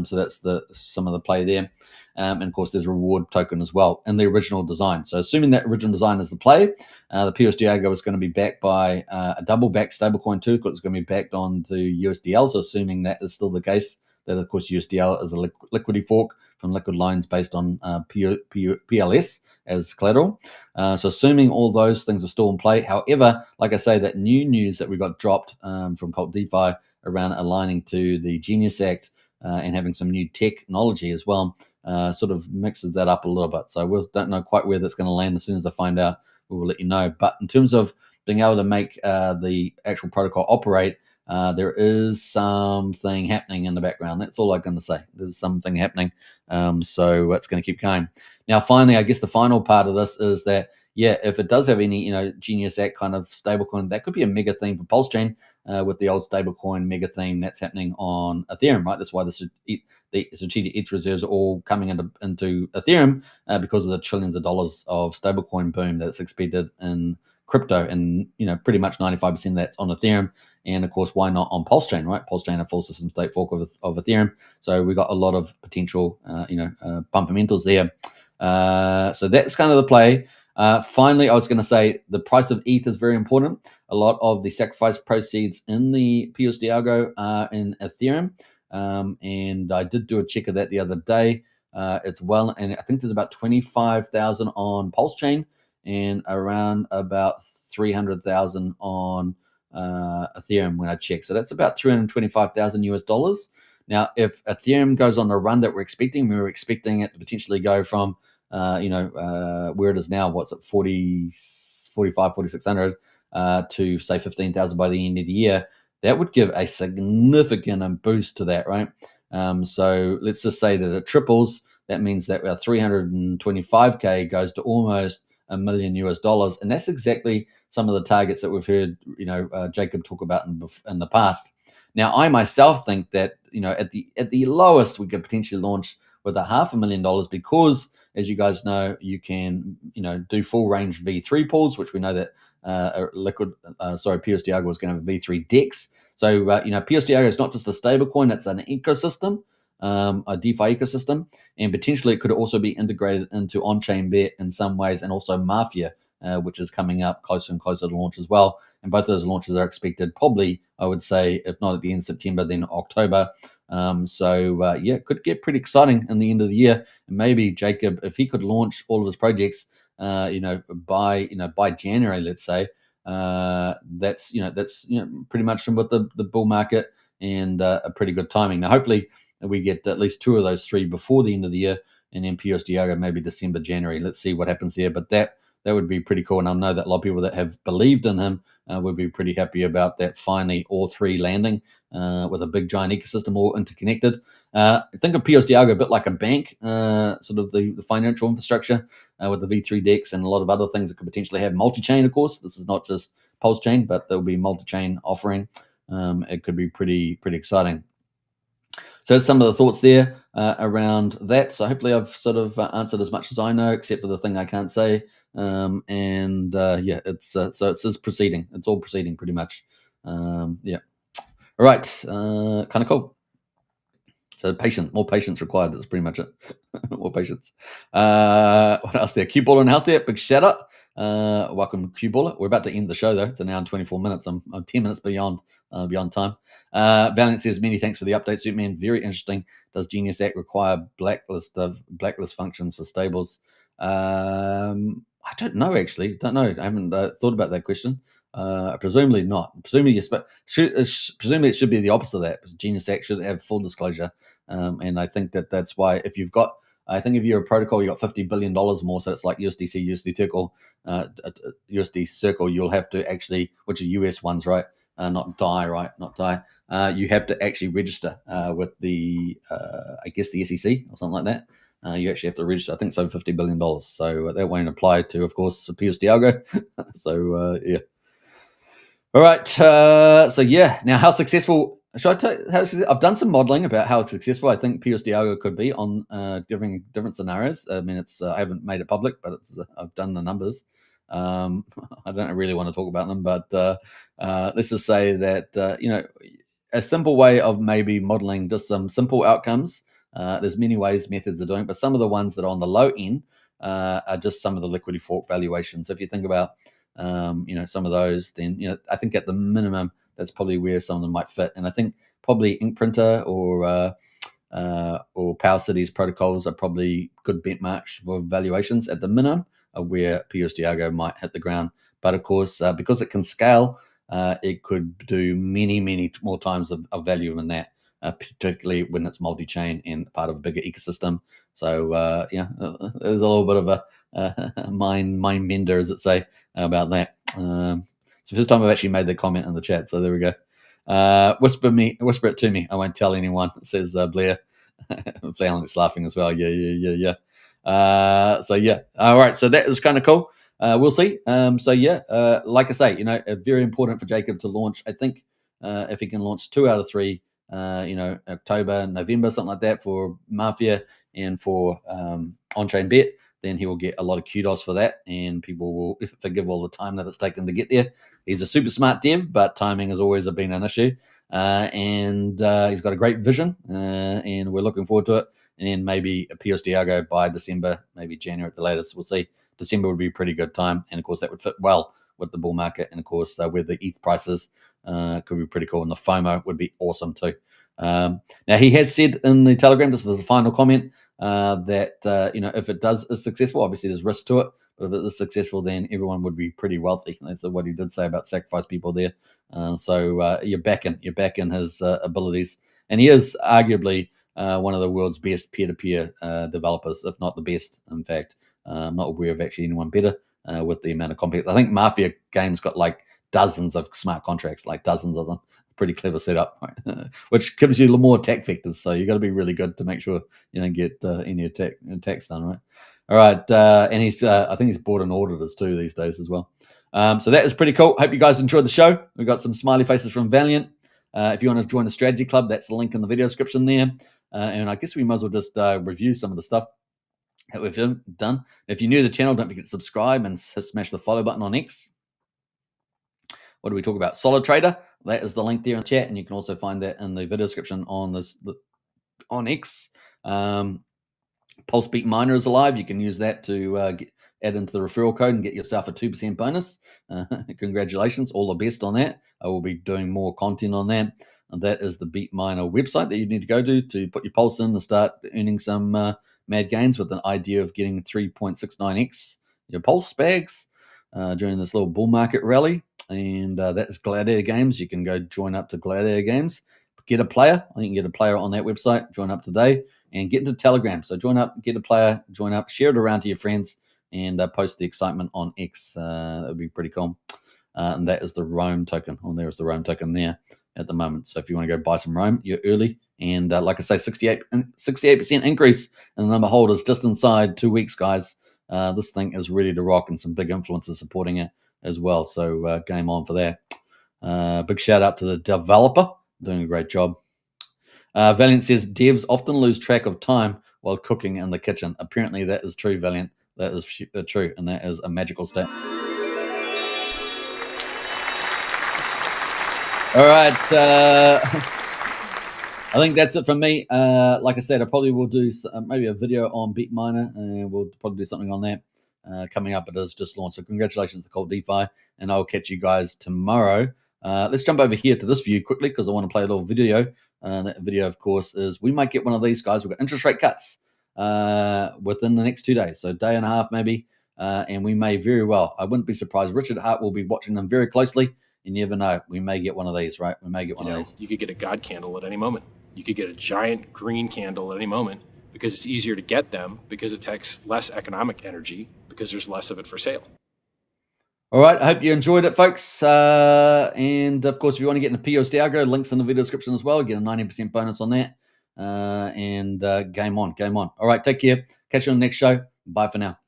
So that's some of the play there. And of course, there's a reward token as well in the original design. So assuming that original design is the play, the PUSD ALGO is going to be backed by a double back stablecoin too, because it's going to be backed onto USDL. So assuming that is still the case, that of course USDL is a liquidity fork from liquid loans based on PLS as collateral. So assuming all those things are still in play. However, like I say, that new news that we got dropped from Cult DeFi around aligning to the Genius Act and having some new technology as well sort of mixes that up a little bit. So we don't know quite where that's going to land. As soon as I find out, we will let you know. But in terms of being able to make the actual protocol operate, there is something happening in the background. That's all I'm going to say. There's something happening. So it's going to keep going. Now, finally, I guess the final part of this is that, yeah, if it does have any, Genius Act kind of stablecoin, that could be a mega theme for PulseChain with the old stablecoin mega theme that's happening on Ethereum, right? That's why the strategic ETH reserves are all coming into Ethereum because of the trillions of dollars of stablecoin boom that's expected in crypto, and pretty much 95% of that's on Ethereum. And of course, why not on PulseChain, right? PulseChain, a full system state fork of Ethereum. So we got a lot of potential, fundamentals there. So that's kind of the play. Finally, I was going to say the price of ETH is very important. A lot of the sacrifice proceeds in the PUSD algo are in Ethereum. And I did do a check of that the other day. It's well, and I think there's about 25,000 on PulseChain and around about 300,000 on Ethereum when I check. So that's about 325,000 US dollars. Now, if Ethereum goes on the run that we're expecting, we were expecting it to potentially go from, where it is now, what's it, 4,600 to say 15,000 by the end of the year. That would give a significant boost to that, right? So let's just say that it triples. That means that our 325K goes to almost $1 million US dollars, and that's exactly some of the targets that we've heard, Jacob talk about in the past. Now, I myself think that at the lowest we could potentially launch with $500,000 because, as you guys know, you can do full range V3 pools, which we know that PUSD ALGO is going to have a V3 DEX. So PUSD ALGO is not just a stable coin; it's an ecosystem. A DeFi ecosystem, and potentially it could also be integrated into on-chain bet in some ways, and also Mafia, which is coming up closer and closer to launch as well. And both of those launches are expected probably, I would say, if not at the end of September, then October. It could get pretty exciting in the end of the year. And maybe Jacob, if he could launch all of his projects, by January, let's say, that's pretty much with the bull market and a pretty good timing. Now, hopefully, we get at least 2 of those 3 before the end of the year, and then PUSD ALGO maybe December, January. Let's see what happens there. But that would be pretty cool. And I know that a lot of people that have believed in him would be pretty happy about that finally all 3 landing with a big giant ecosystem all interconnected. Think of PUSD ALGO a bit like a bank, sort of the financial infrastructure with the V3 DEX and a lot of other things that could potentially have multi-chain, of course. This is not just PulseChain, but there'll be multi-chain offering. It could be pretty exciting. So some of the thoughts there around that. So hopefully I've sort of answered as much as I know, except for the thing I can't say. It's proceeding. It's all proceeding pretty much. All right, kind of cool. So more patience required. That's pretty much it. More patience. What else there? Q-Baller in the house there. Big shout out. Welcome, Q-Baller. We're about to end the show though. It's an hour and 24 minutes. I'm 10 minutes beyond time. Valiant says, many thanks for the update, Superman. Very interesting. Does Genius Act require blacklist functions for stables? I don't know, actually. Don't know. I haven't thought about that question. Presumably not. Presumably, presumably it should be the opposite of that. Genius Act should have full disclosure, and I think that's why if you've got, I think if you're a protocol, you got $50 billion more, so it's like USDC, USD Circle, USD Circle. You'll have to actually, which are US ones, right? Not DAI, right? Not DAI. You have to actually register with the, I guess the SEC or something like that. You actually have to register. I think it's over $50 billion. So that won't apply to, of course, the PUSD ALGO. So yeah. All right. So yeah. Now, how successful? Should I tell you how I've done some modeling about how successful I think PUSD ALGO could be on different scenarios. I mean, it's I haven't made it public, but I've done the numbers. I don't really want to talk about them, but let's just say that a simple way of maybe modeling just some simple outcomes. There's many methods of doing it, but some of the ones that are on the low end are just some of the liquidity fork valuations. So if you think about some of those, then I think at the minimum that's probably where some of them might fit. And I think probably Ink Printer or Power Cities protocols are probably good benchmarks for valuations at the minimum of where PUSD ALGO might hit the ground. But of course, because it can scale, it could do many more times of value than that, particularly when it's multi-chain and part of a bigger ecosystem. So there's a little bit of a mind bender, as it say, about that. It's the first time I've actually made the comment in the chat, so there we go. Whisper it to me. I won't tell anyone, says Blair. Fallon's laughing as well. Yeah. So yeah. All right. So that is kind of cool. We'll see. So yeah, like I say, very important for Jacob to launch. I think if he can launch 2 out of 3, October, November, something like that for Mafia and for on-chain bet, then he will get a lot of kudos for that, and people will forgive all the time that it's taken to get there. He's a super smart dev, but timing has always been an issue, and he's got a great vision, and we're looking forward to it. And then maybe a PUSD ALGO by December, maybe January at the latest. We'll see. December would be a pretty good time, and of course that would fit well with the bull market, and of course where the ETH prices could be pretty cool, and the FOMO would be awesome too. Now he has said in the Telegram, this is a final comment, that if it is successful, obviously there's risk to it, but if it is successful, then everyone would be pretty wealthy. That's what he did say about sacrifice people there. So you're backing his abilities, and he is arguably one of the world's best peer-to-peer developers, if not the best. In fact, I'm not aware of actually anyone better with the amount of complex. I think Mafia Games got like dozens of smart contracts, like dozens of them. Pretty clever setup, right? Which gives you a little more attack vectors. So you got to be really good to make sure you don't get any attacks done, right? All right, and he's I think he's bought an auditors too these days as well. So that is pretty cool. Hope you guys enjoyed the show. We've got some smiley faces from Valiant. If you want to join the strategy club, that's the link in the video description there. And I guess we might as well just review some of the stuff that we've done. If you're new to the channel, don't forget to subscribe and smash the follow button on X. What do we talk about? Solid Trader. That is the link there in the chat, and you can also find that in the video description on on X. Pulse Beat Miner is alive. You can use that to add into the referral code and get yourself a 2% bonus. Congratulations. All the best on that. I will be doing more content on that. And that is the Beat Miner website that you need to go to put your pulse in and start earning some mad gains with an idea of getting 3.69x your pulse bags during this little bull market rally. And that is Gladiator Games. You can go join up to Gladiator Games. Get a player. I think you can get a player on that website. Join up today and get into Telegram. So join up, get a player, join up, share it around to your friends, and post the excitement on X. That would be pretty cool. And that is the Rome token. Oh, there's the Rome token there at the moment. So if you want to go buy some Rome, you're early. And like I say, 68% increase in the number of holders just inside 2 weeks, guys. This thing is ready to rock, and some big influencers supporting it as well. So game on for that. Big shout out to the developer, doing a great job. Valiant says devs often lose track of time while cooking in the kitchen. Apparently that is true, Valiant. That is true, and that is a magical stat. All right. I think that's it from me. Like I said, I probably will do maybe a video on Beat Miner, and we'll probably do something on that coming up. It is just launched, so congratulations to Cold DeFi, and I'll catch you guys tomorrow. Let's jump over here to this view quickly because I want to play a little video. That video, of course, is we might get one of these guys. We've got interest rate cuts within the next 2 days, so a day and a half maybe. and we may very well, I wouldn't be surprised. Richard Hart will be watching them very closely. You never know. We may get one of these, right? We may get one of these. You could get a God candle at any moment. You could get a giant green candle at any moment because it's easier to get them because it takes less economic energy because there's less of it for sale. All right. I hope you enjoyed it, folks. And of course, if you want to get in the PUSD ALGO, links in the video description as well. Get a 90% bonus on that. And game on, game on. All right. Take care. Catch you on the next show. Bye for now.